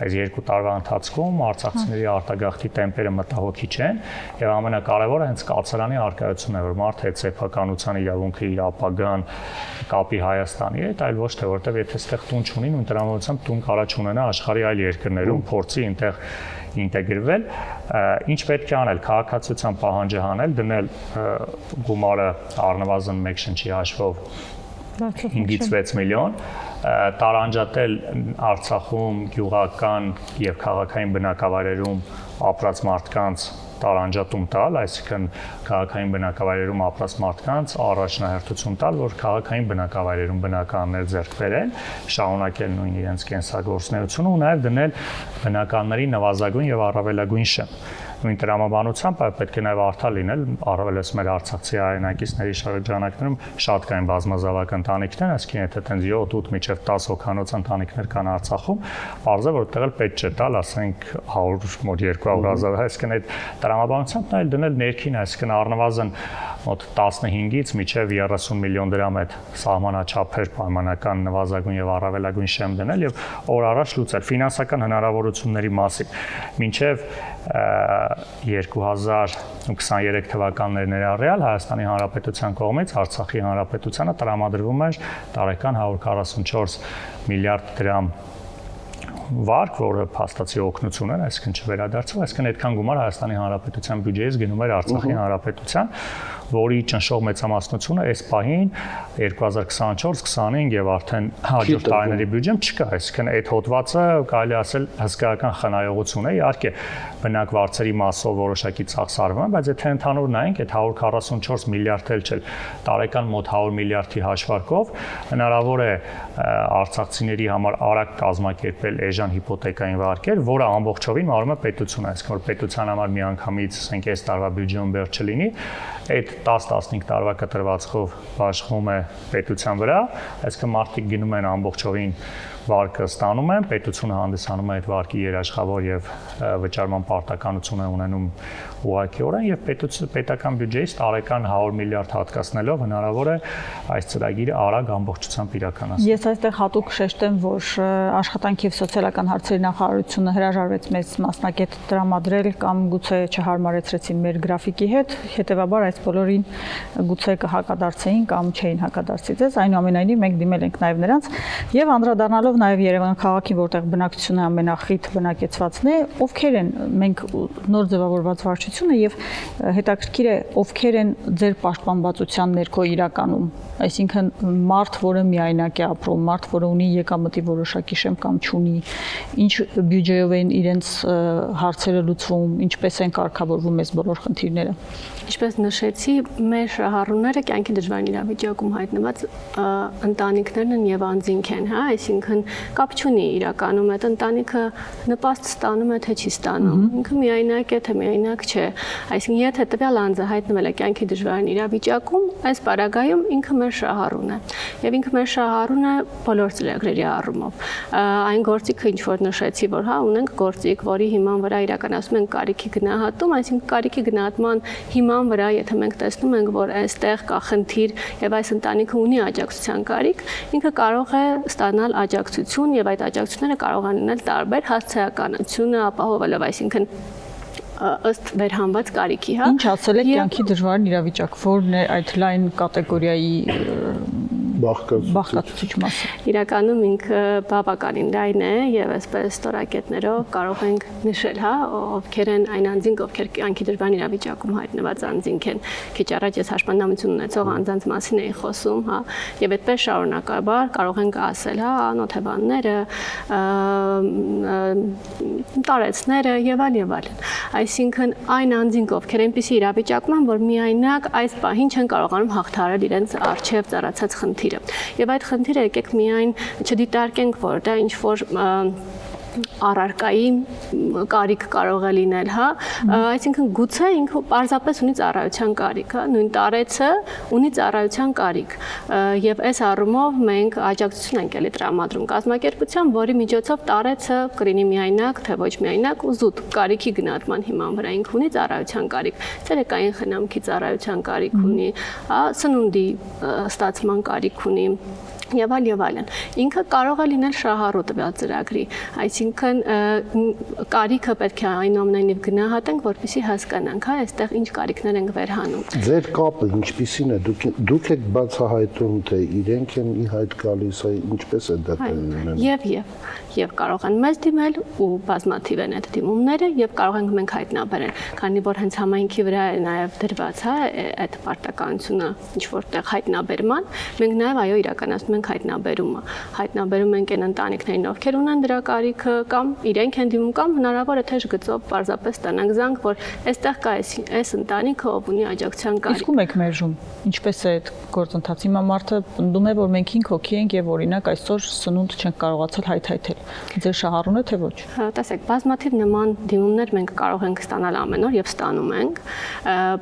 այս 2 տարվա ընթացքում արցախցիների արտագաղթի տեմպերը մտահոգիչ են եւ ամենակարևորը հենց կացարանի արկայությունն է, որ մարդը այդ սեփականության իրավունքը իր ապագան կապի Հայաստանի հետ, այլ ոչ թե որտեվ եթե այստեղ տուն չունին ու տրամաբանությամբ տուն կարա չունենա աշխարհի այլ երկրներում փորձի այնտեղ ինտեգրվել, ինչ պետք է անել, քաղաքացիության պահանջը հանել, դնել գումարը առնվազն 1 շնչի հաշվով 5-ից 6 միլիոն, տարանջատել Արցախում գյուղական եւ քաղաքային բնակավայրերում ապրած մարդկանց տարանջատում տալ, այսինքն քաղաքային բնակավայրերում ապրած մարդկանց առաջնահերթություն տալ, որ քաղաքային բնակավայրերում բնակարաններ ձեռք բերեն, շարունակել նույն իրենց կենսագործունեությունը ու նաև դնել բնակարանների նվազագույն եւ առավելագույն շեմ։ Նույն տրամաբանությամբ պետք է նաև արդար լինել, առավելես մեր արցախցի հայրենակիցների շրջանակներում շատ կային բազմազավակ ընտանիքներ, այսինքն եթե տենց 7-8 մինչև 10 հոգանոց ընտանիքներ կան Արցախում, բարձր որտեղ էլ պետք չէ տալ, ասենք 100 մոտ 200,000, այսինքն այդ տրամաբանությամբ նաև դնել ներքին, այսինքն առնվազն մոտ 15-ից մինչև 30 միլիոն դրամ այդ սահմանաչափեր պայմանական նվազագույն եւ առավելագույն շեմ դնել եւ օր առաջ լուծել ֆինանսական հնարավորությունների մասին։ Մինչև 2023 թվականներ ներառյալ Հայաստանի Հանրապետության կողմից Արցախի Հանրապետությանը տրամադրվում էր տարեկան 144 միլիարդ դրամ վարկ, որը փաստացի օգնություն էր, այսինքն չվերադարձավ, այսինքն այդքան գումար Հայաստանի Հանրապետության բյուջեից գնում էր Արցախի Հանրապետության, որի ճնշող մեծամասնությունը այս պահին 2024-25 եւ արդեն հաջորդ տարիների բյուջեմ չկա, այսինքն այդ հոդվածը կարելի ասել հսկայական խնայողություն է, իհարկե բնակ վարձերի մասով որոշակի ծախսարվում է, բայց եթե ընդհանուր նայենք այդ 144 միլիարդ էլ չէ, տարեկան մոտ 100 միլիարդի հաշվարկով հնարավոր է արցախցիների համար արագ կազմակերպել էժան հիպոթեկային վարկեր, որը ամբողջովին մարում է պետությունը, այսինքն որ պետության համար միանգամից ասենք այս տարվա բյուջեում բեր չլինի, այդ 10-15 տարվա կտրվածքով բաշխվում է պետության վրա, այսինքն մարդիկ գնում են ամբողջովին վարկը ստանում են, պետությունը հանդիսանում է այդ վարկի երաշխավոր եւ վճարման պարտականություն է ունենում ուղղակիորեն եւ պետական բյուջեից տարեկան 100 միլիարդ հատկացնելով հնարավոր է այս ծրագիրը արագ ամբողջությամբ իրականացնել։ Ես այստեղ հատուկ շեշտեմ, որ աշխատանքի եւ սոցիալական հարցերի նախարարությունը հրաժարվեց մեծ մասնակետ տրամադրել կամ գուցե չհարմարեցրեցին մեր գրաֆիկի հետ, հետեւաբար այս բոլորին գուցե կհակադարձեին կամ չէին հակադարձի ձեզ, այնուամենայնիվ մենք դիմել ենք նաեւ նրանց եւ անդրադառնալով նաև Երևան քաղաքի, որտեղ բնակչությունը ամենախիտ բնակեցվածն է, ովքեր են մենք նոր ձևավորված վարչությունը եւ հետաքրքիր է ովքեր են ձեր պաշտպանվածության ներքո իրականում, այսինքն մարդ, որը միայնակ է ապրում, մարդ, որը ունի եկամտի որոշակի շեմ կամ չունի, ինչ բյուջեով են իրենց հարցերը լուծվում, ինչպես են կարգավորվում այս բոլոր խնդիրները։ Ինչպես նշեցի, մեր շահառուները կյանքի դժվար իրավիճակում հայտնված ընտանիքներն են եւ անձինք են, հա, այսինքն կապ չունի իրականում այդ ընտանիքը նպաստ ստանում է թե չի ստանում, ինքը միայնակ է թե միայնակ չէ, այսինքն եթե տվյալ անձը հայտնվել է կյանքի դժվար իրավիճակում, այս պարագայում ինքը մեր շահառուն է եւ ինքը մեր շահառուն է բոլոր ծրագրերի առումով։ Այն գործիքը, ինչ որ նշեցի, որ հա ունենք գործիք, որի հիման վրա իրականացում ենք կարիքի գնահատում, այսինքն կարիքի գնահատման հիման վրա, եթե մենք տեսնում ենք, որ այստեղ կա խնդիր եւ այս ընտանիքը ունի աջակցության կարիք, ինքը կարող է ստանալ աջակցություն եւ այդ աջակցությունները կարող են լինել տարբեր հասցեականությունը ապահովելով, այսինքն ըստ վերհանված կարիքի, հա։ Ինչ ասել եք կյանքի դժվար իրավիճակ, որն է այդ լայն կատեգորիայի բաղկացուցիչ մասը։ Իրականում ինքը բավականին լայն է եւ այսպես ստորակետներով կարող ենք նշել, հա, ովքեր են այն անձինք, ովքեր կյանքի դժվար իրավիճակում հայտնված անձինք են։ Քիչ առաջ ես հաշմանդամություն ունեցող անձանց մասին էի խոսում, հա, եւ այդպես շարունակաբար կարող ենք ասել, հա, անօթևանները, տարեցները եւ այլն։ Այսինքն այն անձինք, ովքեր այնպիսի իրավիճակում են, որ միայնակ այս պահին չեն կարողանում հաղթահարել իրենց արժեվ ծառացած խնդիրը։ Եվ այդ խնդիրը եկեք միայն չդիտարկենք, որ դա ինչ որ առարկայի կարիք կարող է լինել, հա, այսինքն գուցե ինքը պարզապես ունի ծառայության կարիք, հա, նույն տարեցը ունի ծառայության կարիք, եւ այս առումով մենք աջակցություն ենք ելի տրամադրում կազմակերպության, որի միջոցով տարեցը կլինի միայնակ, թե ոչ միայնակ ու զուտ կարիքի գնահատման հիման վրա ինքը ունի ծառայության կարիք, ցերեկային խնամքի ծառայության կարիք ունի, հա, սնունդի ստացման կարիք ունի, եւ այլն։ Ինքը կարող է լինել շահառու տվյալ ծրագրի, այսինքն կարիքը պետք է այնուամենայնիվ գնահատենք, որպեսզի հասկանանք, հա, այստեղ ինչ կարիքներ ենք վերհանում։ Ձեր կապը ինչպիսին է, դուք եք բացահայտում, թե իրենք են ի հայտ գալիս, ինչպես է դա տեղի ունենում։ Եվ կարող են մեզ դիմել ու բազմաթիվ են այդ դիմումները եւ կարող ենք մենք հայտնաբերել, քանի որ հենց համայնքի վրա է նաեւ դրված, հա, այդ պարտականությունը ինչ որտեղ հայտնաբերման, մենք նաեւ այո իրականացնում ենք հայտնաբերումը։ Հայտնաբերում ենք այն ընտանիքներին, ովքեր ունեն դրա կարիքը կամ իրենք են դիմում կամ հնարավոր է թե գծով պարզապես տանանք զանգ, որ այստեղ կա այս ընտանիքը, ով ունի աջակցության կարիք։ Իսկ ում եք մերժում։ Ինչպես է այդ գործընթացը։ Հիմա մարդը պնդում է, որ մենք 5 հոգի ենք եւ օրինակ այսօր սնունդ չենք կարողացել հայթայթել։ Ձեր շահառուն է թե ոչ։ Տեսեք, բազմաթիվ նման դիմումներ մենք կարող ենք ստանալ ամեն օր եւ ստանում ենք,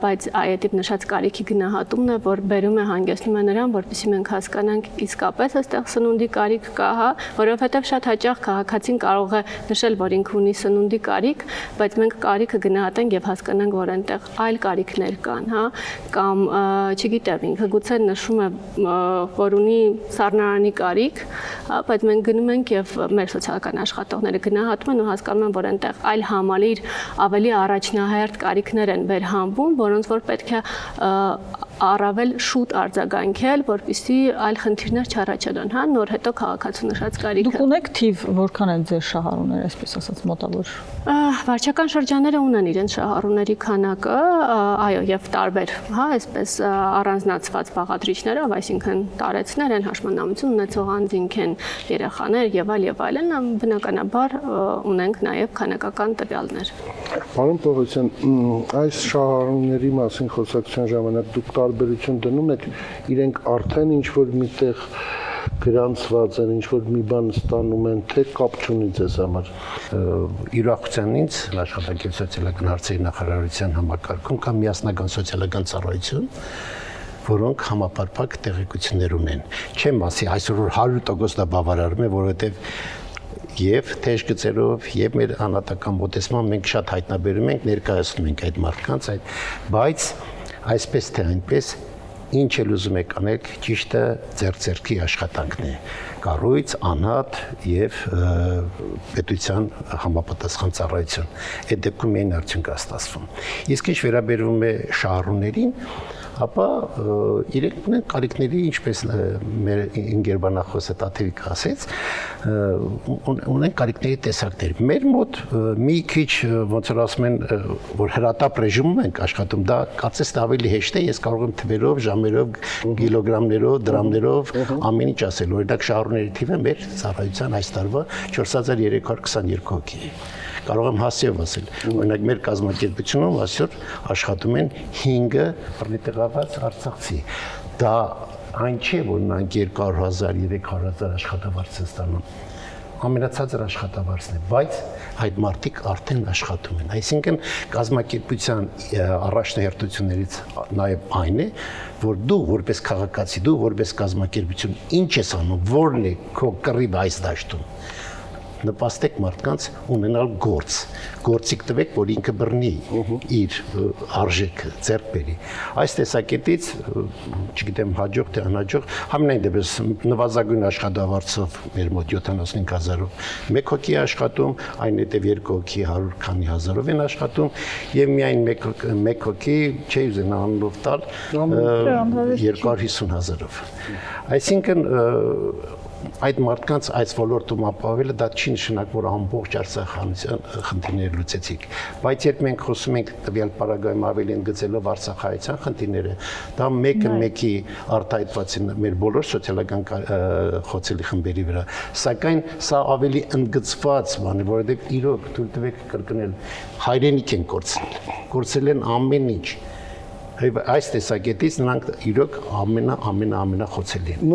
բայց այդ նշած կարիքի գնահատումն է, որ բերում է հանգեցնում է նրան, որպեսզի մենք հասկանանք իսկապես այստեղ սնունդի կարիք կա, հա, որովհետեւ շատ հաճախ քաղաքացին կարող է նշել, որ ինքը ունի սնունդի կարիք, բայց մենք կարիքը գնահատենք եւ հասկանանք, որ այնտեղ այլ կարիքներ կան, հա, կամ չգիտեմ, ինքը գուցե նշում է, որ ունի սառնարանի կարիք, հա, բայց մենք գնում ենք եւ մեր սոցիալական աշխատողները գնահատում են ու հասկանում են, որ այնտեղ այլ համալիր ավելի առաջնահերթ կարիքներ են վերհանվում, որոնց որ պետք է առավել շուտ արձագանքել, որպեսզի այլ խնդիրներ չառաջանան, հա, նոր հետո քաղաքացու նշած կարիքը։ Դուք ունեք թիվ, որքան են ձեր շահառուները, այսպես ասած, մոտավոր։ Վարչական շրջանները ունեն իրենց շահառուների քանակը, այո, եւ տարբեր, հա, այսպես առանձնացված բաղադրիչներով, այսինքն տարեցներ են, հաշմանդամություն ունեցող անձինք են, երեխաներ եւ այլն, բնականաբար ունենք նաեւ քանակական տվյալներ։ Պարոն Պողոսյան, այս շահառուների մասին խոսակցության ժամանակ դուք տարբերություն դնում եք, իրենք արդեն ինչ-որ միտեղ գրանցված են, ինչ-որ մի բան ստանում են, թե կապ չունի ձեզ համար։ Ուրախության ինձ աշխատանքի սոցիալական հարցերի նախարարության համակարգում կամ միասնական սոցիալական ծառայություն, որոնք համապարփակ տեղեկություններ ունեն։ Չեմ ասի այսօր 100% դա բավարարում է, որովհետև եւ թեժ գծերով եւ մեր անհատական մոտեցմամբ մենք շատ հայտնաբերում ենք, ներկայացնում ենք այդ մարդկանց, բայց այսպես թե այնպես ինչ էլ ուզում եք անեք, ճիշտը ձեռք-ձեռքի աշխատանքն է, կառույց, անհատ եւ պետության համապատասխան ծառայություն։ Այդ դեպքում միայն արդյունք է ստացվում։ Իսկ ինչ վերաբերում է շահառուներին, ապա իրենք ունեն կարիքների, ինչպես մեր ինգերբանախոսը Տաթևիկ ասեց, ունեն կարիքների տեսակներ։ Մեր մոտ մի քիչ ոնց որ ասում են, որ հրատապ ռեժիմում ենք աշխատում, դա կարծես թե ավելի հեշտ է, ես կարող եմ թվերով, ժամերով, կիլոգրամներով, դրամներով ամեն ինչ ասել։ Օրինակ շահառուների թիվը մեր ծառայության այս տարվա 4322 հոգի է։ Կարող եմ հասցեով ասել, օրինակ մեր կազմակերպությունում այսօր աշխատում են 5 բռնետեղված արցախցի։ Դա այն չէ, որ նրանք 200,000, 300,000 աշխատավարձ են ստանում։ Ամենացածր աշխատավարձն է, բայց այդ մարդիկ արդեն աշխատում են։ Այսինքն կազմակերպության առաջնահերթություններից նաև այն է, որ դու որպես քաղաքացի, դու որպես կազմակերպություն ինչ ես անում, որն է քո կռիվը այս դաշտում։ Նպաստեք մարդկանց ունենալ գործիք տվեք, որ ինքը բռնի իր արժեքը ձեռք բերի։ Այս տեսակետից, չգիտեմ, հաջող թե անհաջող, համենայն դեպս նվազագույն աշխատավարձով մեր մոտ 75,000-ով մեկ հոգի աշխատում, այնուհետև 2 հոգի 100 քանի հազարով են աշխատում եւ միայն մեկ հոգի, չի ուզենա անունով տալ, 250,000-ով։ Այսինքն այդ մարդկանց այս ոլորտում ապահովելը դա չի նշանակում, որ ամբողջ արցախանության խնդիրները լուծեցիք, բայց երբ մենք խոսում ենք տվյալ պարագայում ավելի ընդգծելով արցախայցյան խնդիրները, դա մեկը մեկի արտահայտված է մեր բոլոր սոցիալական խոցելի խմբերի վրա, սակայն սա ավելի ընդգծված բան է, որովհետև իրոք թույլ տվեք կրկնել, հայրենիք են կորցրել են ամեն ինչ։ Այս տեսակետից նրանք իրոք ամենախոցելի են։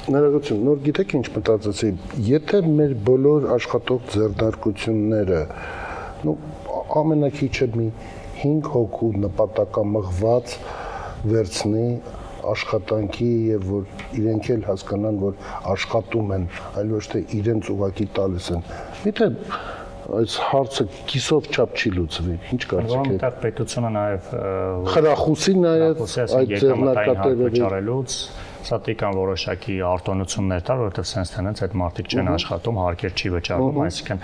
Ներողություն, նոր գիտեք ինչ մտածեցի, եթե մեր բոլոր աշխատող ձեռնարկությունները, ամենակիչը մի 5 հոգու նպատակամղված վերցնի աշխատանքի եւ որ իրենք էլ հասկանան, որ աշխատում են, այլ ոչ թե իրենց ուղակի տալիս են։ Միթե այս հարցը կիսով չափ չի լուծվի, ինչ կարծիք եք։ Պետությունը նաև խրախուսի նաև այդ ձեռնարկատերերի վճարելուց Սա կան որոշակի արտոնություններ տալ, որովհետև sense տենց այդ մարդիկ չեն աշխատում, հարկեր չի վճարվում, այսինքն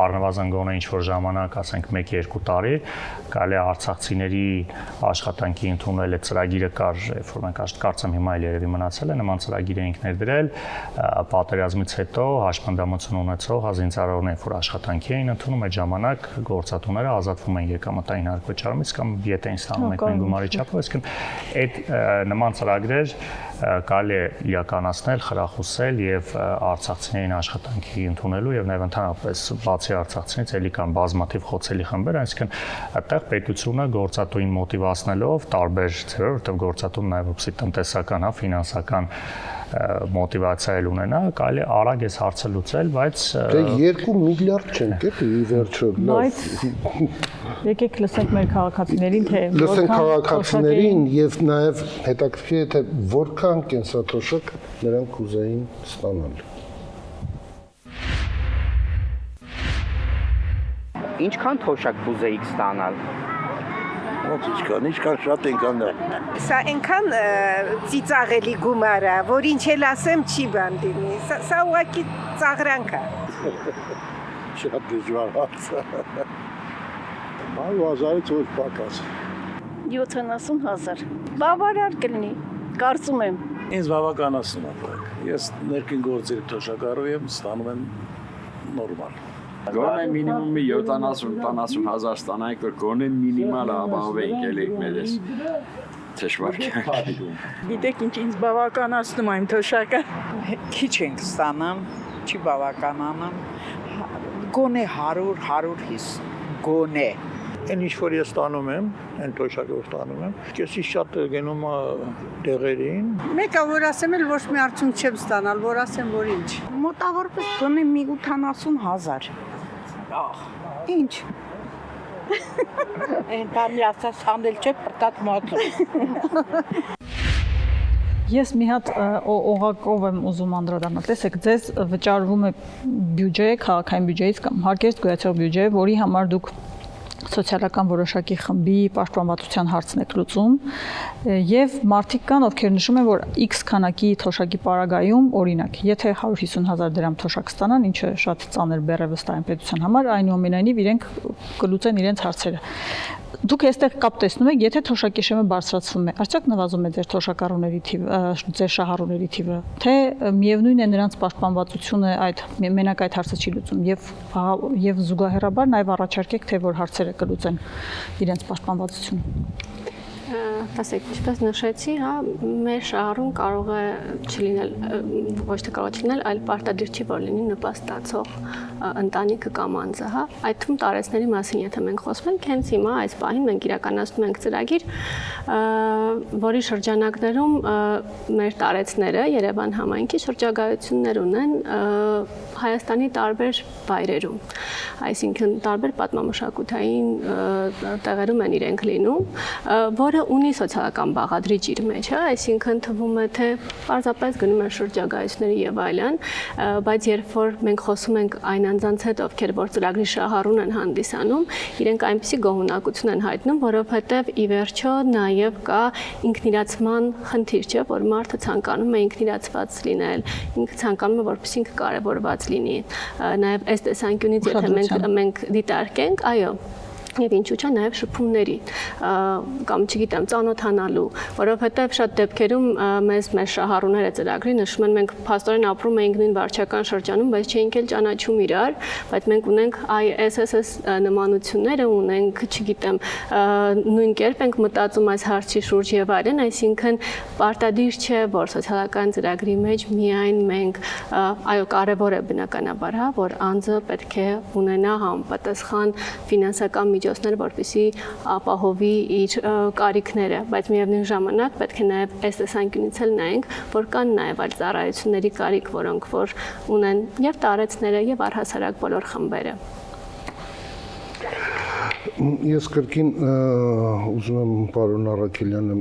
առնվազն գոնե ինչ-որ ժամանակ, ասենք 1-2 տարի, կարելի է արցախցիների աշխատանքի ընդունել այդ ծրագիրը կար, երբ որ մենք կարծեմ հիմա էլ երևի մնացել է, նման ծրագիր էինք ներդրել, պատերազմից հետո հաշմանդամություն ունեցող զինծառայողներ, որ աշխատանքի էին ընդունում, այդ ժամանակ գործատուները ազատվում են եկամտային հարկ վճարումից կամ եթե այն ստանում եք մենք գումարի չափով, այսինքն այդ նման ծրագրեր կարելի է իրականացնել, խրախուսել եւ արցախցիներին աշխատանքի ընդունելու եւ նաեւ ընդհանրապես բացի արցախցիներից էլի կան բազմաթիվ խոցելի խմբեր, այսինքն այդտեղ պետությունը գործատուին մոտիվացնելով տարբեր ձևերով, որտեղ գործատուն նաեւ ոպսի տնտեսական, ֆինանսական մոտիվացիա էլ ունենա, կարելի է արագ այս հարցը լուծել, բայց 2 միլիարդ չենք էլի ի վերջո։ Բայց եկեք լսենք մեր քաղաքացիներին, թե լսենք քաղաքացիներին եւ նաեւ հետաքրքիր է թե որքան կենսաթոշակ նրանք ուզեին ստանալ։ Ինչքան թոշակ կուզեիք ստանալ։ Ինչքան շատ ենք անդա։ Սա այնքան ծիծաղելի գումար է, որ ինչ էլ ասեմ չի բան դինի։ Սա ուղղակի ծաղրանք է։ Շատ դժվար հարց է։ 100,000-ից ոչ պակաս։ 70,000։ Բավարար կլինի, կարծում եմ։ Ինձ բավականացնում է։ Ես ներքին գործերի թոշակառու եմ, ստանում եմ նորմալ։ Գոնե մինիմումի 70-80,000 ստանայինք, որ գոնե մինիմալ ապահովեինք էլի մեզ թշվար կյանք։ Գիտեք ինչ ինձ բավականացնում եմ թոշակը։ Քիչ ենք ստանամ, չի բավականանում։ Գոնե 100-150, գոնե։ Այն ինչ որ ես ստանում եմ, այն թոշակը որ ստանում եմ, քեսի շատ գնում է տեղերին։ Մեկը որ ասեմ էլ ոչ մի արդյունք չեմ ստանալ, որ ասեմ որ ինչ։ Մոտավորապես գոնե մի 80,000։ Ինչ։ Այն բանի ասած հանդել չէ, պրտատ մոտ։ Ես մի հատ օղակով եմ ուզում անդրադառնալ։ Տեսեք, ձեզ վճարվում է բյուջե, քաղաքային բյուջեից կամ հարկերից գոյացող բյուջե, որի համար դուք սոցիալական որոշակի խմբի պաշտպանվածության հարցն եք լուծում եւ մարդիկ կան, ովքեր նշում են, որ X քանակի թոշակի պարագայում, օրինակ, եթե 150,000 դրամ թոշակ ստանան, ինչը շատ ծանր բեռ է վստահ պետության համար, այնուամենայնիվ իրենք կլուծեն իրենց հարցերը։ Դուք այստեղ կապ տեսնում եք, եթե թոշակի շեմը բարձրացվում է, արդյոք նվազում է ձեր թոշակառուների թիվը, ձեր շահառուների թիվը, թե միևնույն է նրանց պաշտպանվածությունը այդ մենակ այդ հարցը չի լուծում եւ զուգահեռաբար նաեւ առաջարկեք, թե որ հարցերը կլուծեն իրենց պաշտպանվածությունը։ Տեսեք, ինչպես նշեցի, հա, մեր շահառուն կարող է չլինել, ոչ թե կարող է չլինել, այլ պարտադիր չի որ լինի նպաստացող ընտանիքը կամ անձը, հա։ Այդ թվում տարեցների մասին, եթե մենք խոսում ենք, հենց հիմա այս պահին մենք իրականացնում ենք ծրագիր, որի շրջանակներում մեր տարեցները Երևան համայնքի շրջագայություններ ունեն Հայաստանի տարբեր վայրերում, այսինքն տարբեր պատմամշակութային տեղերում են իրենք լինում, որը ունի սոցիալական բաղադրիչ իր մեջ, հա, այսինքն թվում է թե պարզապես գնում են շրջագայությունների եւ այլն, բայց երբ որ մենք խոսում ենք այն անձանց հետ, ովքեր որ ծրագրի շահառուն են հանդիսանում, իրենք այնպիսի գոհունակություն են հայտնում, որովհետեւ ի վերջո նաեւ կա ինքնիրացման խնդիր, չէ, որ մարդը ցանկանում է ինքնիրացված լինել, ինքը ցանկանում է որպեսզի ինքը կարևորված լինի, նաեւ այս տեսանկյունից եթե մենք դիտարկենք, այո, եւ ինչու՞ չէ նաեւ շփումների կամ չգիտեմ ծանոթանալու, որովհետեւ շատ դեպքերում մեզ շահառուները ծրագրի նշում են մենք փաստորեն ապրում էինք նույն վարչական շրջանում, բայց չէինք էլ ճանաչում իրար, բայց մենք ունենք ISSS նմանությունները, ունենք, չգիտեմ, նույն կերպ ենք մտածում այս հարցի շուրջ եւ այլն, այսինքն պարտադիր չէ, որ սոցիալական ծրագրի մեջ միայն մենք, այո, կարեւոր է բնականաբար, հա, որ անձը պետք է ունենա համապատասխան ֆինանսական միջոցներ, որպեսզի ապահովի իր կարիքները, բայց միևնույն ժամանակ պետք է նաև այս տեսանկյունից էլ նայենք, որ կան նաև այլ ծառայությունների կարիք, որոնք որ ունեն եւ տարեցները եւ առհասարակ բոլոր խմբերը։ Ես կրկին ուզում եմ պարոն Առաքելյանը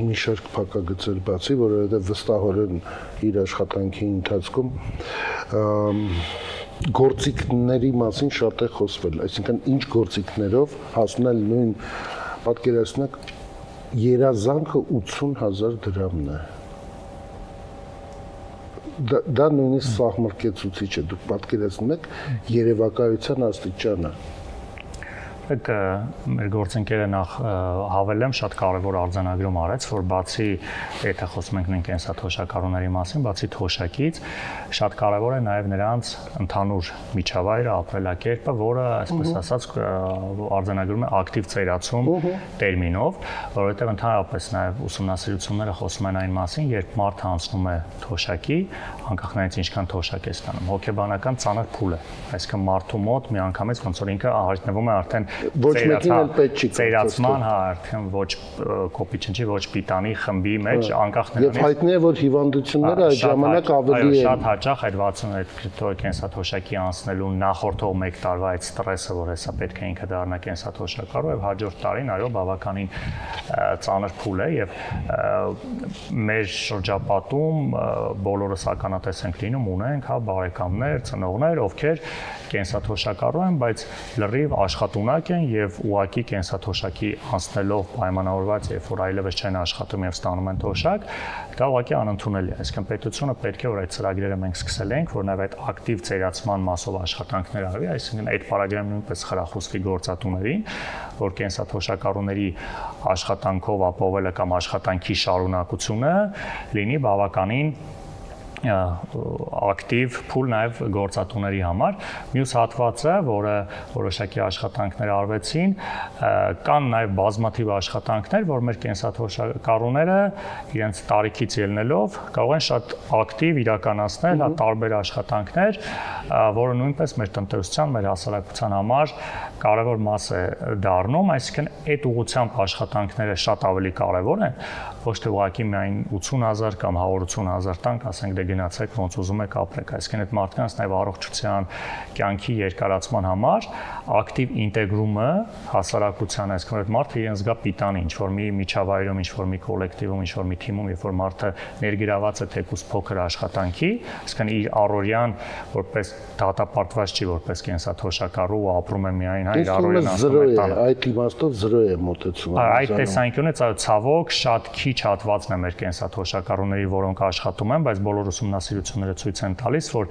մի շարք փակագծեր բացի, որովհետեւ վստահորեն իր աշխատանքի ընթացքում գործիքների մասին շատ է խոսվել, այսինքն ինչ գործիքներով հասնել նույն պատկերացնեք երազանքը 80,000 դրամն է։ Դա նույնիսկ սահմռկեցուցիչ է, դուք պատկերացնում եք երևակայության աստիճանը։ Մեր գործընկերը նախ հավելեմ շատ կարևոր արձանագրում արեց, որ բացի եթե խոսում ենք նույն կենսաթոշակառուների մասին, բացի թոշակից, շատ կարևոր է նաև նրանց ընդհանուր միջավայրը, ապրելակերպը, որը, այսպես ասած, արձանագրում է ակտիվ ծերացում տերմինով, որովհետև ընդհանրապես նաև ուսումնասիրությունները խոսում են այն մասին, երբ մարդը անցնում է թոշակի, անկախ նրանից ինչքան թոշակ է ստանում, հոգեբանական ծանր փուլ է, այսինքն մարդու մոտ միանգամից ոնց որ ինքը հայտնվում է արդեն ոչ մեկին էլ պետք չի ծերացման, հա, արդեն ոչ կոպիտ չի, ոչ պիտանի խմբի մեջ, անկախ նրանից։ Եվ հայտնի է, որ հիվանդությունները այդ ժամանակ ավելի են։ Շատ հաճախ այդ 60 կենսաթոշակի անցնելու նախորդող 1 տարվա այդ ստրեսը, որ հեսա պետք է ինքը դառնա կենսաթոշակառու, եւ հաջորդ տարին այո, բավականին ծանր փուլ է եւ մեր շրջապատում բոլորս ականատես ենք լինում, ունենք, հա, բարեկամներ, ծնողներ, ովքեր կենսաթոշակառու են, բայց լրիվ աշխատունակ են եւ ուղակի կենսաթոշակի անցնելով պայմանավորված, երբ որ այլևս չեն աշխատում եւ ստանում են թոշակ, դա ուղակի անընդունելի է։ Այսինքն պետությունը պետք է որ այդ ծրագրերը մենք սկսել ենք, որ նաեւ այդ ակտիվ ծերացման մասով աշխատանքներ արվի, այսինքն այդ պարագայում նույնպես խրախուսվի գործատուներին, որ կենսաթոշակառուների աշխատանքով ապահովելը կամ աշխատանքի շարունակությունը լինի բավականին ակտիվ փուլ նաև գործատուների համար։ Մյուս հատվածը, որը որոշակի աշխատանքներ արվեցին, կան նաև բազմաթիվ աշխատանքներ, որ մեր կենսաթոշակառուները իրենց տարիքից ելնելով կարող են շատ ակտիվ իրականացնել տարբեր աշխատանքներ, որը նույնպես մեր տնտեսության, մեր հասարակության համար կարևոր մաս է դառնում, այսինքն այդ ուղղությամբ աշխատանքները շատ ավելի կարևոր են, ոչ թե ուղղակի միայն 80,000 կամ 180,000 տանք, ասենք դե գնացեք ոնց ուզում եք ապրեք, այսինքն այդ մարդկանց նաև առողջության, կյանքի երկարացման համար ակտիվ ինտեգրումը հասարակության, այսինքն այդ մարդը իրեն զգա պիտանի, ինչ որ մի միջավայրում, ինչ որ մի կոլեկտիվում, ինչ որ մի թիմում, երբ որ մարդը ներգրաված է թեկուզ փոքր աշխատանքի, այսինքն իր առօրյան որպես դատապարտված չի, որպես կենսաթոշակառու ու ապրում է միայն իր առօրյան անցնում է այդ իմաստով 0 է մոտեցումը։ Այդ տեսանկյունից ցավոք շատ քիչ հատվածն է մեր կենսաթոշակառուների, որոնք աշխատում են, բայց բոլոր ուսումնասիրությունները ցույց են տալիս, որ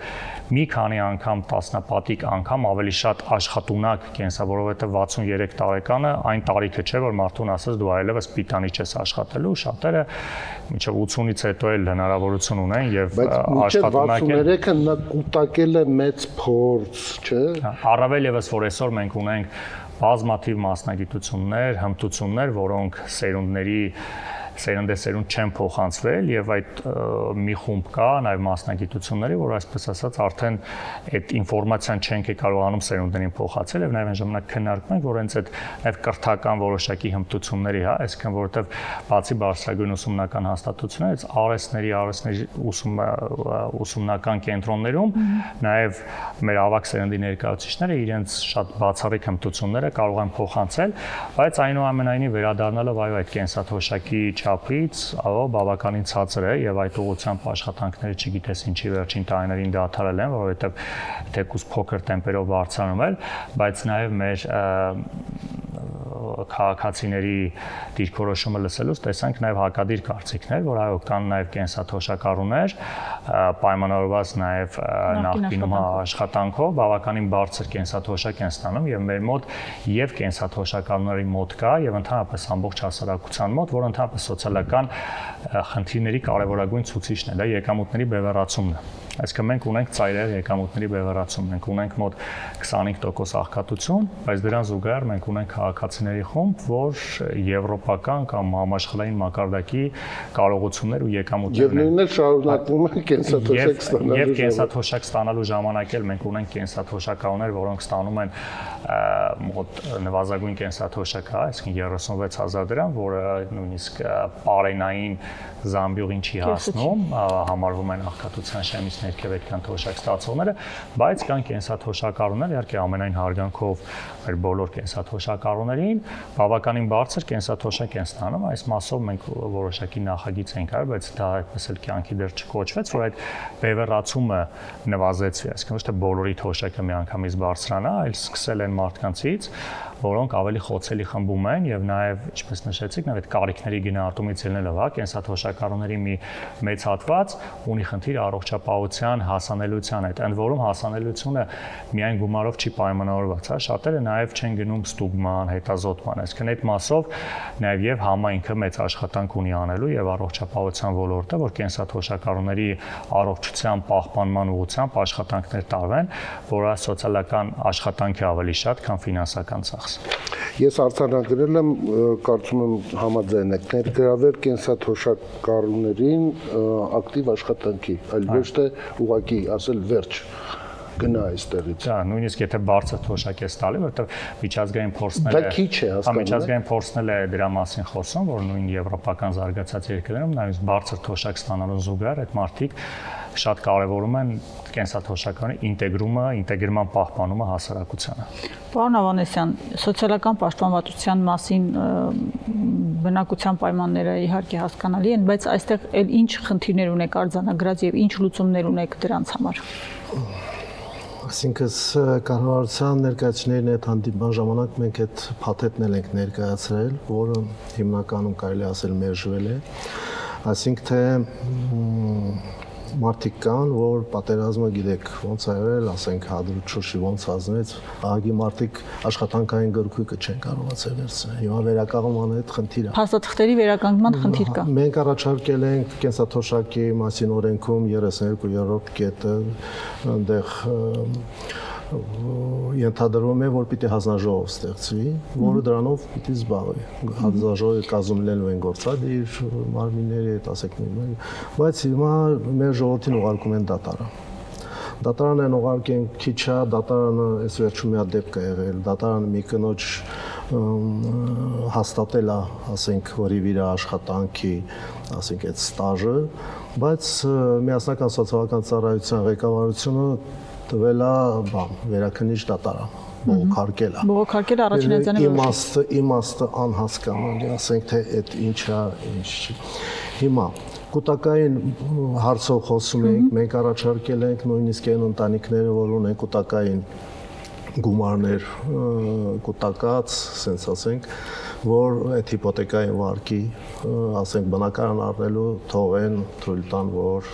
մի քանի անգամ, տասնապատիկ անգամ ավելի շատ աշխատունակ կենսա, որովհետև 63 տարեկանը այն տարիքը չէ, որ մարդուն ասես դու այլևս պիտանի չես աշխատելու, շատերը մինչև 80-ից հետո էլ հնարավորություն ունեն եւ աշխատունակ են։ Բայց 63-ը նա կուտակել է մեծ փորձ, չէ՞։ Առավել եւս որ այսօր մենք ունենք բազմաթիվ մասնագիտություններ, հմտություններ, որոնք սերնդեսերունդ չեն փոխանցվել եւ այդ մի խումբ կա նաեւ մասնագիտությունների, որ այսպես ասած արդեն այդ ինֆորմացիան չենք կարողանում սերունդներին փոխանցել եւ նաեւ այն ժամանակ քննարկում ենք, որ հենց այդ նաեւ կրթական որոշակի հմտությունների, հա, այսինքն որովհետեւ բացի բարձրագույն ուսումնական հաստատություններից արհեստների ուսումնական կենտրոններում նաեւ մեր ավակ սերնդի ներկայացուցիչները իրենց շատ բացառիկ հմտությունները կարող են փոխանցել, բայց այնուամենայնիվ վերադառնալով այո այդ կենսաթոշակի չափից, այո, բավականին ցածր է եւ այդ ուղղությամբ աշխատանքները չգիտես ինչի վերջին տարիներին դադարել են, որովհետեւ թեկուզ փոքր տեմպերով բարձրանում են, բայց նաեւ մեր քաղաքացիների դիրքորոշումը լսելուց տեսանք նաև հակադիր կարծիքներ, որ այո կան նաև կենսաթոշակառուներ, պայմանավորված նաև նախկինում աշխատանքով բավականին բարձր կենսաթոշակ են ստանում եւ մեր մոտ եւ կենսաթոշակառուների մոտ կա եւ ընդհանրապես ամբողջ հասարակության մոտ, որ ընդհանրապես սոցիալական խնդիրների կարևորագույն ցուցիչն է, դա եկամուտների բևեռացումն է։ Այսինքն մենք ունենք ծայրահեղ եկամուտների բևեռացում, մենք ունենք մոտ 25% աղքատություն, բայց դրան զուգահեռ մենք ունենք քաղաքացիների խումբ, որ եվրոպական կամ համաշխարհային մակարդակի կարողություններ ու եկամուտներ ունեն։ Եվ նույնն էլ շարունակվում է կենսաթոշակ ստանալու։ Եվ կենսաթոշակ ստանալու ժամանակ էլ մենք ունենք կենսաթոշակառուներ, որոնք ստանում են մոտ նվազագույն կենսաթոշակ, այսինքն 36,000 դրամ, որը նույնիսկ պարենային զամբյուղին չի հասնում, համարվում են աղքատության շեմից ներքև այդքան թոշակ ստացողները, բայց կան կենսաթոշակառուներ, իհարկե ամենայն հարգանքով մեր բոլոր կենսաթոշակառուներին բավականին բարձր կենսաթոշակ են ստանում, այս մասով մենք որոշակի նախագիծ ենք արել, բայց դա այդպես էլ կյանքի դեռ չկոչվեց, որ այդ բևեռացումը նվազեցվի, այսինքն ոչ թե բոլորի թոշակը միանգամից բարձրանա, այլ սկսել են մարդկանցից որոնք ավելի խոցելի խմբում են եւ նաեւ ինչպես նշեցիք, նաեւ այդ կարիքների գնահատումից ելնելով, կենսաթոշակառուների մի մեծ հատված ունի խնդիր առողջապահության հասանելիության հետ։ Ընդ որում հասանելիությունը միայն գումարով չի պայմանավորված, շատերը նաեւ չեն գնում ստուգման, հետազոտման, այսինքն այդ մասով նաեւ եւ համայնքը մեծ աշխատանք ունի անելու եւ առողջապահության ոլորտը, որ կենսաթոշակառուների առողջության պահպանման ուղղությամբ աշխատանքներ տարվեն, որը սոցիալական աշխատանք է ավելի շատ, քան ֆինանսական ծախս։ Ես արձանագրել եմ, կարծում եմ համաձայն եք, ներգրավել կենսաթոշակառուներին ակտիվ աշխատանքի, այլ ոչ թե ուղղակի ասել վերջ գնա այստեղից։ Դա նույնիսկ եթե բարձր թոշակ ես տալի, որովհետև միջազգային փորձներ դա քիչ է հասկանում։ Միջազգային փորձներ է դրա մասին խոսում, որ նույն եվրոպական զարգացած երկրներում նույնիսկ բարձր թոշակ ստանալու զուգահեռ այդ մարդիկ շատ կարևորում են կենսաթոշականի ինտեգրման պահպանումը հասարակությանը։ Պարոն Ավանեսյան, սոցիալական պաշտպանվածության մասին բնակության պայմանները իհարկե հասկանալի են, բայց այստեղ էլ ինչ խնդիրներ ունեք արձանագրած եւ ինչ լուծումներ ունեք դրանց համար։ Այսինքն կառավարության ներկայացուցիչներն այդ հանդիպման ժամանակ մենք այդ փաթեթն էլ ենք ներկայացրել, որը հիմնականում կարելի ասել մերժվել է, այսինքն թե մարդիկ կան, որ պատերազմը գիտեք ոնց է եղել, ասենք Հադրութ Շուշի ոնց ազնվեց, ահագի մարդիկ աշխատանքային գրքույկը չեն կարողացել վերցնել։ Հիմա վերականգնման այդ խնդիրը։ Փաստաթղթերի վերականգնման խնդիր կա։ Մենք առաջարկել ենք կենսաթոշակի մասին օրենքում 32-րդ կետը, այնտեղ ենթադրվում է, որ պիտի հանձնաժողով ստեղծվի, որը դրանով պիտի զբաղվի։ Հանձնաժողովի կազմելն են գործադիր մարմինների հետ, ասեք նույն, բայց հիմա մեր ժողովրդին ուղարկում են դատարան։ Դատարան են ուղարկեն քիչա, դատարանը այս վերջում մի հատ դեպք է եղել, դատարանը մի կնոջ հաստատել է, ասենք, որի վրա աշխատանքի, ասենք, այդ ստաժը, բայց միասնական սոցիալական ծառայության ղեկավարությունը տվել է վերաքննիչ դատարան, բողոքարկել է։ Բողոքարկել առաջինացանը իմաստը անհասկանալի, ասենք թե այդ ինչ է, ինչ չի։ Հիմա կուտակային հարցով խոսում ենք, մենք առաջարկել ենք նույնիսկ այն ընտանիքները, որ ունեն կուտակային գումարներ կուտակած, ասենց ասենք, որ այդ հիպոթեկային վարկի, ասենք, բնակարան առնելու թողեն, թույլ տան, որ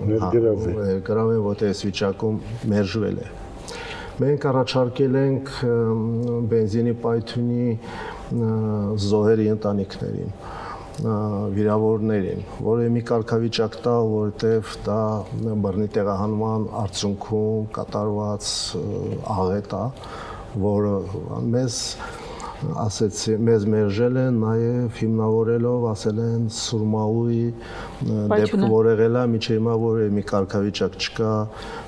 ներգրավեն, որտեղ այս վիճակում մերժվել է։ Մենք առաջարկել ենք բենզինի պայթյունի զոհերի ընտանիքներին, վիրավորներին, որը մի կարգավիճակ տա, որտեղ դա բռնի տեղահանման արդյունքում կատարված աղետ է, որը մեզ ասեցի, մեզ մերժել են նաև հիմնավորելով, ասել են Սուրմաուի դեպքը, որ եղել է, միջև հիմա որ մի կարգավիճակ չկա,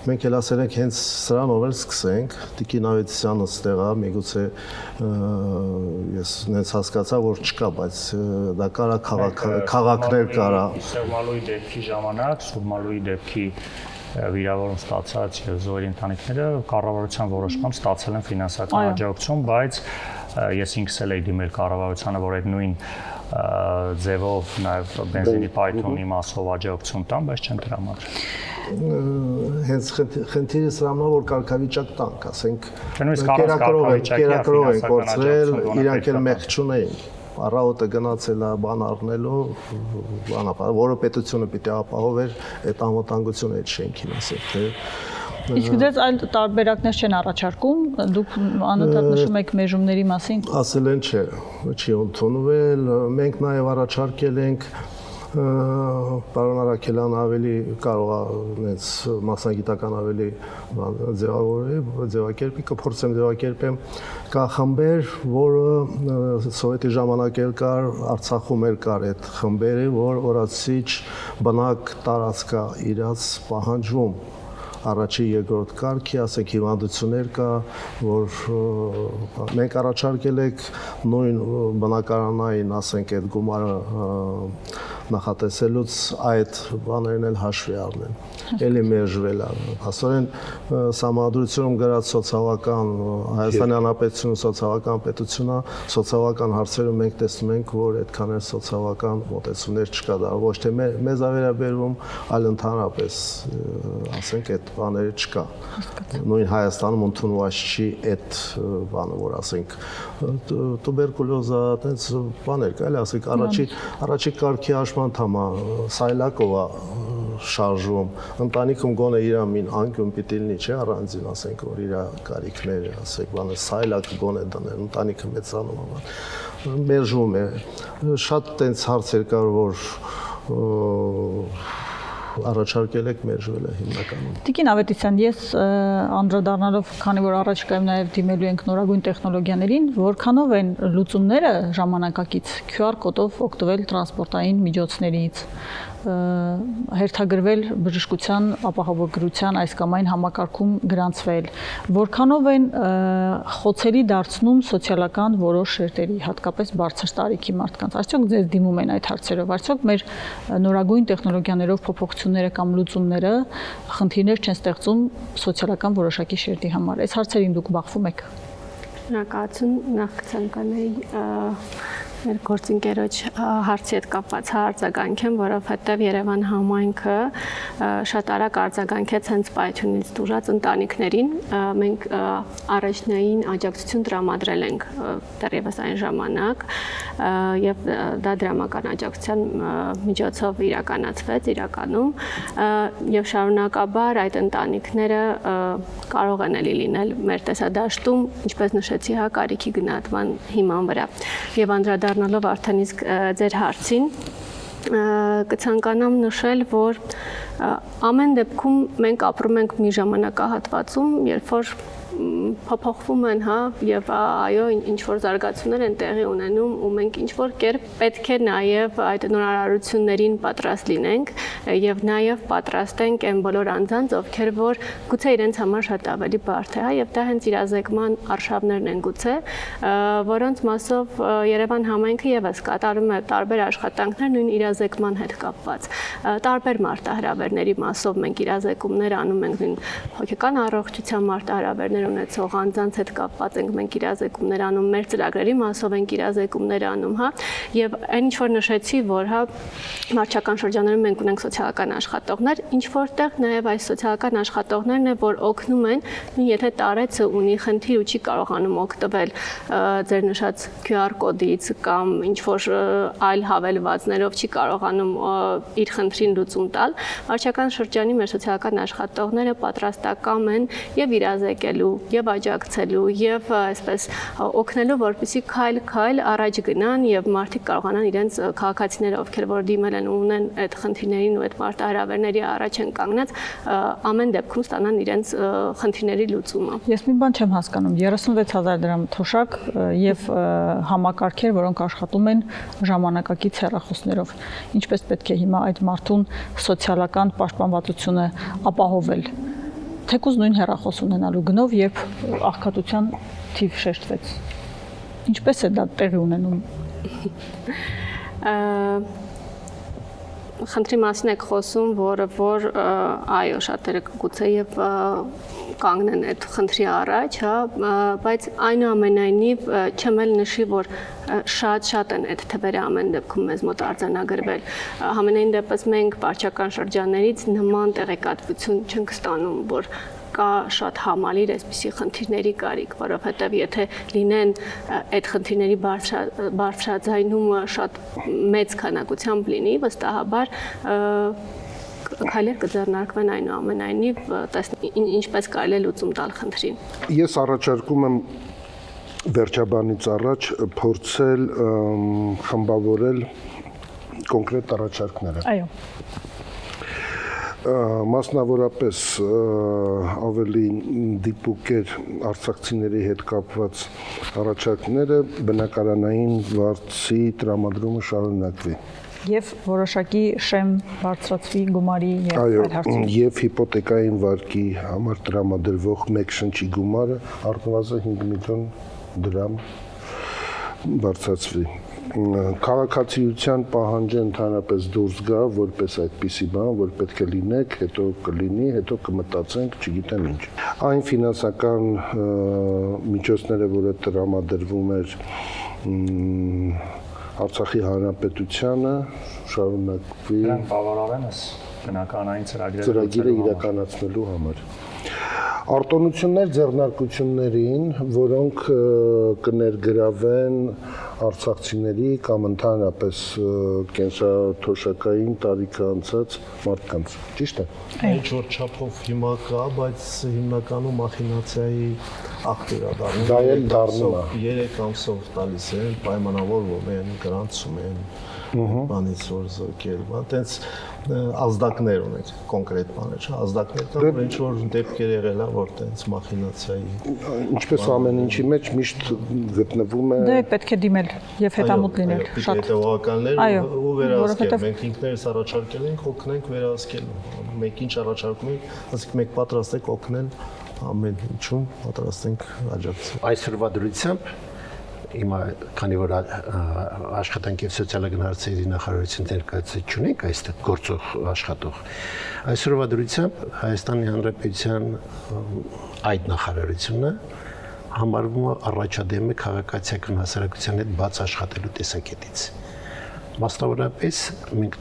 մենք էլ ասել ենք հենց սրանով էլ սկսենք, Տիկին Ավետիսյանը ստեղ է, միգուցե ես նենց հասկացա, որ չկա, բայց դա կարա քաղաքներ կարա։ Սուրմալուի դեպքի ժամանակ, Սուրմալուի դեպքի վիրավորում ստացած եւ զոհերի ընտանիքները կառավարության որոշմամբ ստացել են ֆինանսական աջակցություն, բայց ես ինքս էլ էի դիմել կառավարությանը, որ այդ նույն ձևով նաեւ բենզինի պայթյունի մասով աջակցություն տան, բայց չեն տրամադրել։ Հենց խնդիրը սրանն է, որ կարգավիճակ տանք, ասենք, կերակրող են կորցրել, իրանք էլ մեղք չունեին։ Առավոտը գնացել է բան առնելով, որը պետությունը պիտի ապահովեր այդ անվտանգությունը այդ շենքին, ասենք, թե Իսկ այլ տարբերակներ չեն առաջարկում, դուք անընդհատ նշում եք մեժումների մասին։ Ասել են չի ընդունվել, մենք նաև առաջարկել ենք պարոն Արաքելյանը ավելի կարող է նենց մասնագիտական ավելի ձևակերպի, կփորձեմ ձևակերպեմ, կա խմբեր, որը սովետի ժամանակ էլ կար, Արցախում էլ կար այդ խմբերը, որ օրացիչ բնակ տարածքա իրաց պահանջվում առաջի երկրորդ կարգի, ասենք հիվանդություններ կա, որ մենք առաջարկել ենք նույն բնակարանային, ասենք, այդ գումարը նախատեսելուց այդ բաներն էլ հաշվի առնեն։ Էլի մերժվել է։ Փաստորեն Սահմանադրությունում գրած սոցիալական Հայաստանի Հանրապետությունը սոցիալական պետությունն է, սոցիալական հարցերում մենք տեսնում ենք, որ այդքան էլ սոցիալական մոտեցումներ չկա, դա ոչ թե մեզ է վերաբերվում, այլ ընդհանրապես, ասենք, այդ բաները չկա։ Նույն Հայաստանում ընդունված չի այդ բանը, որ ասենք տուբերկուլոզա, այդպես բաներ կա, էլի ասենք առաջի կարգի աշմանդամա Սայլակովա շարժում, ընտանիքում գոնե իր մին անկյուն պիտի լինի, չէ, առանձին ասենք, որ իր կարիքները, ասենք, բանը Սայլակը գոնե դնել, ընտանիքը մեծանում է, մերժվում է։ Շատ տենց հարցեր կար, որ առաջարկել եք մերժվել է հիմնականում։ Տիկին Ավետիսյան, ես անդրադառնալով, քանի որ առաջիկայում նաև դիմելու ենք նորագույն տեխնոլոգիաներին, որքանով են լուծումները ժամանակակից QR կոդով օգտվել տրանսպորտային միջոցներից, հերթագրվել բժշկության ապահովագրության այս կամ այն համակարգում գրանցվել, որքանով են խոցելի դարձնում սոցիալական որոշ շերտերի, հատկապես բարձր տարիքի մարդկանց։ Արդյոք ձեզ դիմում են այդ հարցերով, արդյոք մեր նորագույն տեխնոլոգիաներով փոփոխությունները կամ լուծումները խնդիրներ չեն ստեղծում սոցիալական որոշակի շերտի համար։ Այս հարցերին դուք բախվում եք։ Շնորհակալություն, նախ կցանկանայի մեր գործընկերոջ հարցի հետ կապված արձագանքեմ, որովհետև Երևան համայնքը շատ արագ արձագանքեց հենց պայթյունից տուժած ընտանիքներին։ Մենք առաջնային աջակցություն տրամադրել ենք դեռևս այն ժամանակ, եւ դա դրամական աջակցության միջոցով իրականացվեց իրականում, եւ շարունակաբար այդ ընտանիքները կարող են լինել մեր տեսադաշտում, ինչպես նշեցի, կարիքի գնահատման հիման վրա։ Եվ անդրադառնալով արդեն իսկ ձեր հարցին, կցանկանամ նշել, որ ամեն դեպքում մենք ապրում ենք մի ժամանակահատվածում, երբ որ փոփոխվում են, եւ այո, ինչ որ զարգացումներ են տեղի ունենում, ու մենք ինչ որ կերպ պետք է նաեւ այդ նորարարություններին պատրաստ լինենք եւ նաեւ պատրաստենք այն բոլոր անձանց, ովքեր որ գուցե իրենց համար շատ ավելի բարդ է, եւ դա հենց իրազեկման արշավներն են գուցե, որոնց մասով Երևան համայնքը եւս կատարում է տարբեր աշխատանքներ նույն իրազեկման հետ կապված։ Տարբեր մարտահրավերների մասով մենք իրազեկումներ անում ենք նույն հոգեկան առողջության մարտահրավերներ ունեցող անձանց հետ կապված ենք մենք իրազեկումներ անում, մեր ծրագրերի մասով ենք իրազեկումներ անում, եւ այն ինչ որ նշեցի, որ վարչական շրջաններում մենք ունենք սոցիալական աշխատողներ, ինչ որտեղ նաեւ այս սոցիալական աշխատողներն է, որ օգնում են, եթե տարեցը ունի խնդիր ու չի կարողանում օգտվել ձեր նշած QR կոդից կամ ինչ որ այլ հավելվածներով չի կարողանում իր խնդրին լուծում տալ, վարչական շրջանի մեր սոցիալական աշխատողները պատրաստական են եւ իրազեկելու եւ աջակցելու եւ այսպես օգնելու, որպեսզի քայլ առաջ գնան եւ մարդիկ կարողանան իրենց քաղաքացիները, ովքեր որ դիմել են ու ունեն այդ խնդիրներին ու այդ մարտահրավերների առաջ են կանգնած, ամեն դեպքում ստանան իրենց խնդիրների լուծումը։ Ես մի բան չեմ հասկանում, 36000 դրամ թոշակ եւ համակարգեր, որոնք աշխատում են ժամանակակից հեռախոսներով։ Ինչպես պետք է հիմա այդ մարդուն սոցիալական պաշտպանվածությունը ապահովել։ Թեկուզ նույն հեռախոս ունենալու գնով, երբ աղքատության թիվ շեշտվեց։ Ինչպես է դա տեղի ունենում։ Խնդրի մասին եք խոսում, որը որ այո, շատերը գուցե եւ կանգնեն այդ խնդրի առաջ, բայց այնուամենայնիվ չեմ էլ նշի, որ շատ են այդ թվերը ամեն դեպքում մեզ մոտ արձանագրվել։ Համենայն դեպս մենք վարչական շրջաններից նման տեղեկատվություն չենք ստանում, որ կա շատ համալիր այսպիսի խնդիրների կարիք, որովհետև եթե լինեն այդ խնդիրների բարձրաձայնումը շատ մեծ քանակությամբ լինի, վստահաբար քայլեր կձեռնարկվեն այնուամենայնիվ, ինչպես կարելի է լուծում տալ խնդրին։ Ես առաջարկում եմ վերջաբանից առաջ փորձել խմբավորել կոնկրետ առաջարկները։ Այո։ Մասնավորապես ավելի դիպուկ էր արցախցիների հետ կապված առաջարկները բնակարանային վարձի տրամադրումը շարունակվի։ Եվ որոշակի շեմ բարձրացվի գումարի եւ այլ հարցեր։ Եվ հիպոթեկային վարկի համար տրամադրվող մեկ շնչի գումարը առնվազն 5 միլիոն դրամ բարձրացվի։ քաղաքացիության պահանջը ընդհանրապես դուրս գա որպես այդպիսի բան, որ պետք է լինեք, հետո կլինի, հետո կմտածենք, չգիտեմ ինչ։ Այն ֆինանսական միջոցները, որը տրամադրվում էր Արցախի Հանրապետությանը, շարունակվի Նրանք բավարարեն այս բնականային ծրագիրը իրականացնելու համար։ Արտոնություններ ձեռնարկություններին, որոնք կներգրավեն արցախցիների կամ ընդհանրապես կենսաթոշակային տարիքը անցած մարդկանց, ճիշտ է։ Ինչ որ չափով հիմա կա, բայց հիմնականում մախինացիայի ակտեր է դառնում։ Դա էլ դառնում է։ 3 ամսով տալիս են, պայմանավորվում են, գրանցում են, բանից որ զոկել, այտենց ազդակներ ունեն, կոնկրետ բաներ, չէ՞, ազդակներ կան, որ ինչ որ դեպքեր եղել է, որ այտենց մախինացիայի։ Ինչպես ամեն ինչի մեջ միշտ գտնվում է։ Դե պետք է դիմել եւ հետամուտ լինել, շատ հետեւականներ ու վերահսկել։ Մենք ինքներս առաջարկել ենք օգնենք վերահսկելու։ Մենք ինչ առաջարկում ենք, ասենք մենք պատրաստ ենք օգնել ամեն ինչում, պատրաստ ենք աջակցել։ Այսօրվա դրությամբ Հիմա քանի որ աշխատանքի եւ սոցիալական հարցերի նախարարություն ներկայացուցիչ ունենք այստեղ գործող աշխատող այսօրվա դրությամբ Հայաստանի Հանրապետության այդ նախարարությունը համարվում է առաջադեմ է քաղաքացիական հասարակության հետ բաց աշխատելու տեսակետից Մասնավորապես մենք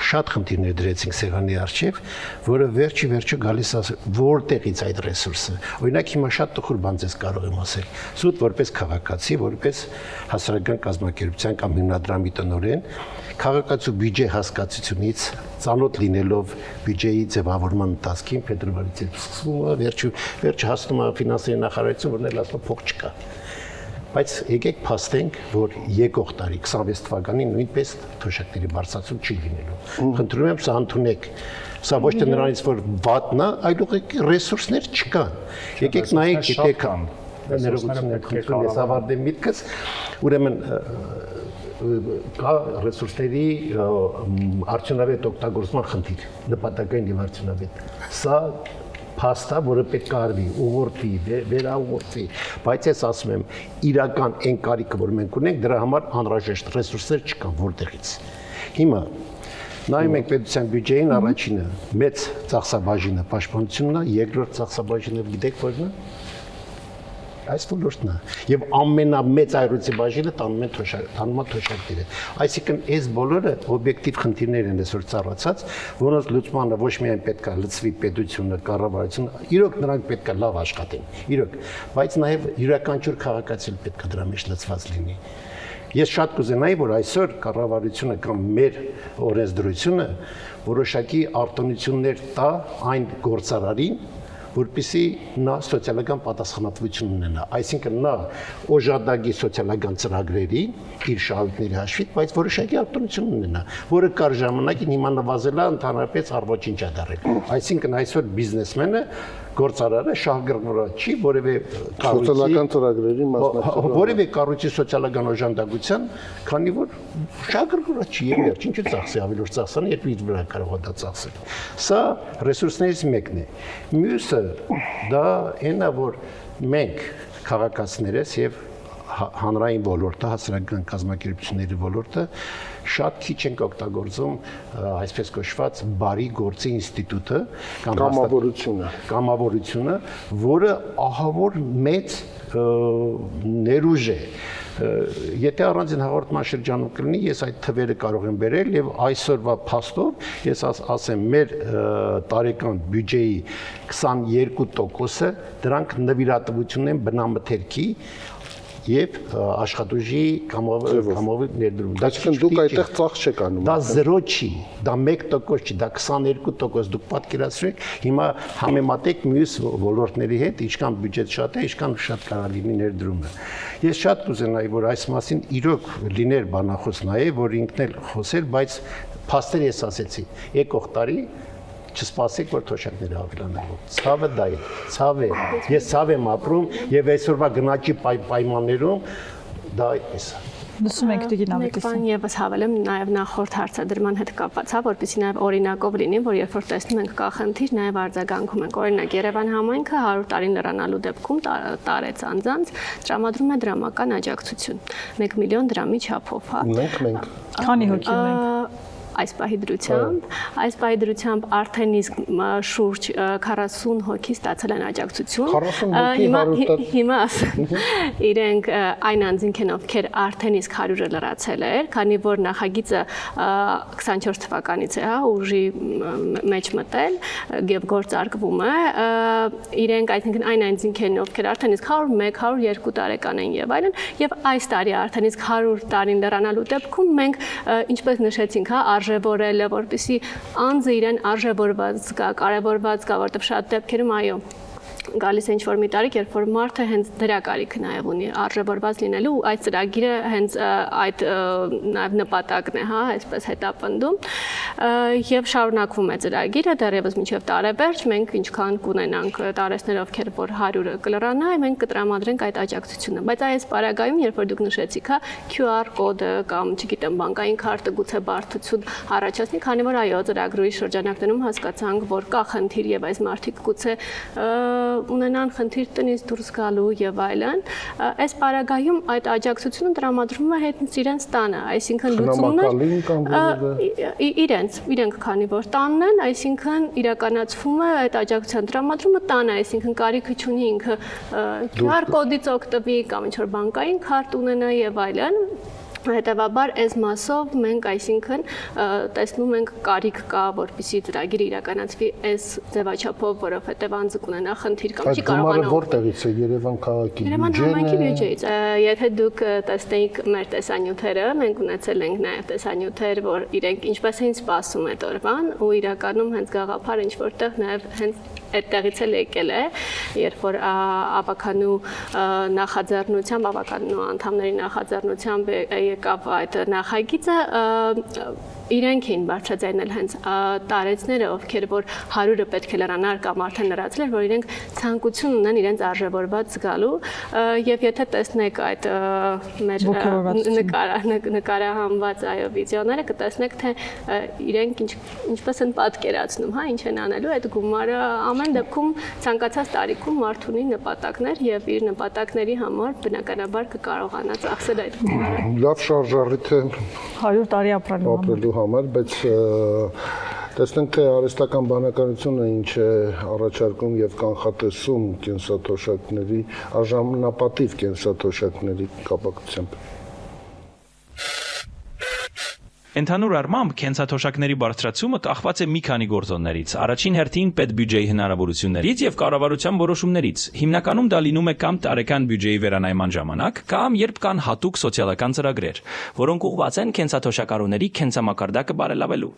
շատ խնդիրներ դրեցինք սեղանի առջև, որը վերջի գալիս է որտեղից այդ ռեսուրսը։ Օրինակ հիմա շատ տխուր բան ձեզ կարող եմ ասել։ Սուտ որպես քաղաքացի, որպես հասարակական կազմակերպության կամ հիմնադրամի տնօրեն, քաղաքացու բյուջե հասկացությունից ծանոթ լինելով բյուջեի ձևավորման ընթացքին փետրվարից սկսվում է, վերջը հասնում է ֆինանսների նախարարություն, որն էլ ասում է փող չկա։ Բայց եկեք փաստենք, որ եկող տարի 26 թվականին նույնպես թոշակների բարձրացում չի լինելու։ Խնդրում եմ սա ընդունեք։ Սա ոչ թե նրանից որ վատն է, այլ ուղղակի ռեսուրսներ չկան։ Եկեք նայեք, գիտեք, ներողություններ խնդրում ես ավարտեմ միտքս, ուրեմն կա ռեսուրսների արդյունավետ օգտագործման խնդիր, նպատակային եւ արդյունավետ։ Սա փաստա, որը պետք է արվի, ուղղորդի, վերաուղղորդի, բայց ես ասում եմ, իրական այն կարիքը, որ մենք ունենք, դրա համար անհրաժեշտ ռեսուրսներ չկան որտեղից։ Հիմա նայում ենք պետության բյուջեին, առաջինը մեծ ծախսաբաժինը պաշտպանությունն է, երկրորդ ծախսաբաժինը գիտեք որն է։ Այս ոլորտն է եւ ամենամեծ այրույցի բաժինը տանում են թոշակները։ Այսինքն այս բոլորը օբյեկտիվ խնդիրներ են այսօր ծառացած, որոնց լուծմանը ոչ միայն պետք է լծվի պետությունը, կառավարությունը, իրոք նրանք պետք է լավ աշխատեն, իրոք, բայց նաեւ յուրաքանչյուր քաղաքացի պետք է դրա մեջ լծված լինի։ Ես շատ կուզենայի, որ այսօր կառավարությունը կամ մեր օրենսդրությունը որոշակի արտոնություններ տա այն գործարարին, որպեսզի նա սոցիալական պատասխանատվություն ունենա, այսինքն նա օժանդակի սոցիալական ծրագրերի իր շահույթների հաշվით, բայց որոշակի արտոնություն ունենա, որը կար ժամանակին հիմա նվազել է ընդհանրապես առողջին չդարել։ Այսինքն այսօր բիզնեսմենը գործարարը շահագրգռված չի որևէ սոցիալական ծրագրերի մասնակցելու որևէ կառույցի սոցիալական օժանդակության, քանի որ շահագրգռված չի եւ վերջ ինչու ծախսի ավելի որ ծախսան, երբ իր վրա կարող է դա ծախսել։ Սա ռեսուրսներից մեկն է։ Մյուսը դա այնա որ մենք քաղաքացիներս եւ հանրային ոլորտը, հասարակական կազմակերպությունների ոլորտը շատ քիչ ենք օգտագործում այսպես կոչված բարի գործի ինստիտուտը կամավորությունը, որը ահավոր մեծ ներուժ է։ Եթե առանձին հաղորդման շրջանում կլինի, ես այդ թվերը կարող եմ բերել եւ այսօրվա փաստով ես ասեմ մեր տարեկան բյուջեի 22%-ը դրանք նվիրատվություն են բնամթերքի եւ աշխատուժի կամովի ներդրում։ Դա չէ դուք այդտեղ ծախս չեք անում։ Դա 0 չի, դա 1% չի, դա 22% դուք պատկերացրեք, հիմա համեմատեք մյուս ոլորտների հետ, ինչքան բյուջետ շատ է, ինչքան շատ կարող լինի ներդրումը։ Ես շատ կուզենայի, որ այս մասին իրոք լիներ բանախոս նաեւ, որ ինքն էլ խոսեր, բայց փաստեր ես ասեցի, եկող տարի չսպասեք, որ թոշակները ավելանալու։ Ցավը դա է, ցավ է։ Ես ցավ եմ ապրում եւ այսօրվա գնաճի պայմաններում դա այդպես է։ Լսում եք Տիգին Մեկ Ավետիսյան։ բան եւս հավելեմ նաեւ նախորդ հարցադրման հետ կապված, հա, որպեսզի նաեւ օրինակով լինի, որ երբ որ տեսնում ենք կա խնդիր, նաեւ արձագանքում ենք։ Օրինակ Երևան համայնքը 100 տարին լրանալու դեպքում տարեց անձանց տրամադրում է դրամական աջակցություն 1 միլիոն դրամի չափով, հա։ Մենք Քանի հոգի ենք։ Այս պահի դրությամբ արդեն իսկ շուրջ 40 հոգի ստացել են աջակցություն։ 40 հոգի Հիմա իրենք այն անձինք են, ովքեր արդեն իսկ 100-ը լրացել էր, քանի որ նախագիծը 24 թվականից է, հա, ուժի մեջ մտել եւ գործարկվում է։ Իրենք, այսինքն այն անձինք են, ովքեր արդեն իսկ 101, 102 տարեկան են եւ այլն, եւ այս տարի արդեն իսկ 100 տարին լրանալու դեպքում մենք ինչպես նշեցինք, հա, արժևորելը, որպեսզի անձը իրեն արժևորված գա, կարևորված գա, որտեղ շատ դեպքերում այո գալիս է ինչ-որ մի տարիք, երբ որ մարդը հենց դրա կարիքը նաև ունի արժևորված լինելու, այդ ծրագիրը հենց այդ նաև նպատակն է, հա, այսպես հետապնդում, եւ շարունակվում է ծրագիրը, դեռևս մինչև տարեվերջ մենք ինչքան կունենանք տարեցներ, ովքեր որ 100-ը կլրանա, մենք կտրամադրենք այդ աջակցությունը, բայց այս պարագայում, երբ որ դուք նշեցիք, հա, QR կոդը կամ, չգիտեմ, բանկային քարտը գուցե բարդություն առաջացնի, քանի որ այո, ծրագրի շրջանակներում հասկացանք, որ կա խնդիր եւ այս մարդիկ գուցե ունենան խնդիր տնից դուրս գալու եւ այլն, այս պարագայում այդ աջակցությունը տրամադրվում է հենց իրենց տանը, այսինքն լուծումներ իրենք քանի որ տանն են, այսինքն իրականացվում է այդ աջակցության տրամադրումը տանը, այսինքն կարիքը չունի ինքը QR կոդից օգտվի կամ ինչ-որ բանկային քարտ ունենա եւ այլն։ Հետևաբար այս մասով մենք այսինքն տեսնում ենք կարիք կա, որպեսզի ծրագիրը իրականացվի այս ձևաչափով, որովհետև անձը կունենա խնդիր կամ չի կարողանա։ Այդ որտեղից է Երևան քաղաքի բյուջեն։ Երևան համայնքի բյուջեից։ Եթե դուք տեսնեիք մեր տեսանյութերը, մենք ունեցել ենք նաև տեսանյութեր, որ իրենք ինչպես էին սպասում այդ օրվան, ու իրականում հենց գաղափար ինչ որտեղ նաև հենց այդտեղից էլ եկել է, երբ որ ավականու նախաձեռնությամբ, ավականու անդամների նախաձեռնությամբ եկավ այդ նախագիծը, իրենք էին բարձրաձայնել հենց տարեցները, ովքեր որ 100-ը պետք է լրանար կամ արդեն լրացել էր, որ իրենք ցանկություն ունեն իրենց արժևորված զգալու, եւ եթե տեսնեք այդ մեր նկարահանված այո վիդեոները, կտեսնեք թե իրենք ինչպես են պատկերացնում, հա, ինչ են անելու այդ գումարը ամեն դեպքում ցանկացած տարիքում մարդ ունի նպատակներ եւ իր նպատակների համար բնականաբար կկարողանա ծախսել այդ գումարը։ Լավ շարժառիթ է 100 տարի ապրելու համար, բայց տեսնենք թե արհեստական բանականությունը ինչ է առաջարկում եւ կանխատեսում կենսաթոշակների, արժանապատիվ կենսաթոշակների կապակցությամբ։ Ընդհանուր առմամբ կենսաթոշակների բարձրացումը կախված է մի քանի գործոններից։ Առաջին հերթին պետբյուջեի հնարավորություններից եւ կառավարության որոշումներից։ Հիմնականում դա լինում է կամ տարեկան բյուջեի վերանայման ժամանակ, կամ երբ կան հատուկ սոցիալական ծրագրեր, որոնք ուղղված են կենսաթոշակառուների կենսամակարդակը բարելավելու։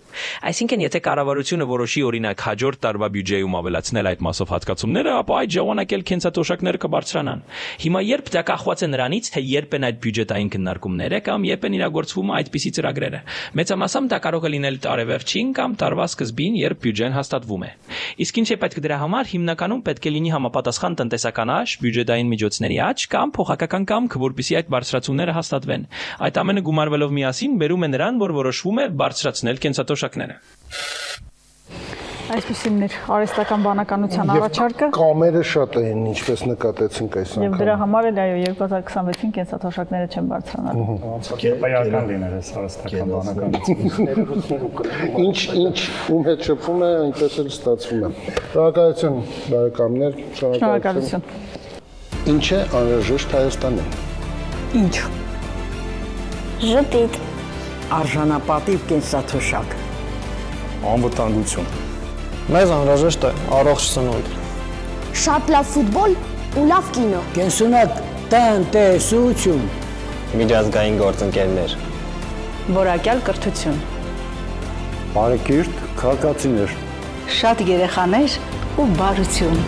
Այսինքն, եթե կառավարությունը որոշի օրինակ հաջորդ տարվա բյուջեում ավելացնել այդ մասով հատկացումները, ապա այդ ժամանակ էլ կենսաթոշակները կբարձրանան։ Հիմա երբ դա կախված է նրանից, թե երբ են այդ բյուջետային քննարկումները կամ երբ են իրագործվում այդպիսի ծրագրերը։ Մեծամասամբ դա կարող է լինել տարեվերջին կամ տարվա սկզբին, երբ բյուջեն հաստատվում է։ Իսկ ինչ է պետք դրա համար, հիմնականում պետք է լինի համապատասխան տնտեսական աճ, բյուջետային միջոցների աճ կամ փոխհակական կամք, որպեսզի այդ բարձրացումները հաստատվեն։ Այդ ամենը գումարվելով միասին բերում է նրան, որ որոշվում է բարձրացնել կենսաթոշակները։ Այսպեսին էր արհեստական բանականության առաջարկը։ Կամերը շատ էին, ինչպես նկատեցինք այս անգամ։ Եվ դրա համար էլ այո 2026-ին կենսաթոշակները չեն բարձրանալու։ Կերպայական լիներ այս արհեստական բանականությունը։ Ինչ ում հետ շփվում է, այնպես էլ ստացվում է։ Շնորհակալություն, բարեկամներ, շնորհակալություն։ Ինչ է անհրաժեշտ Հայաստանին։ Ինչ։ Ժպիտ։ Արժանապատիվ կենսաթոշակ։ Անվտանգություն։ Մեզ անհրաժեշտ է առողջ սնունդ։ Շատ լավ ֆուտբոլ ու լավ կինո։ Կենսունակ տնտեսություն։ Միջազգային գործընկերներ։ Որակյալ կրթություն։ Բարեկիրթ քաղաքացիներ։ Շատ երեխաներ ու բարություն։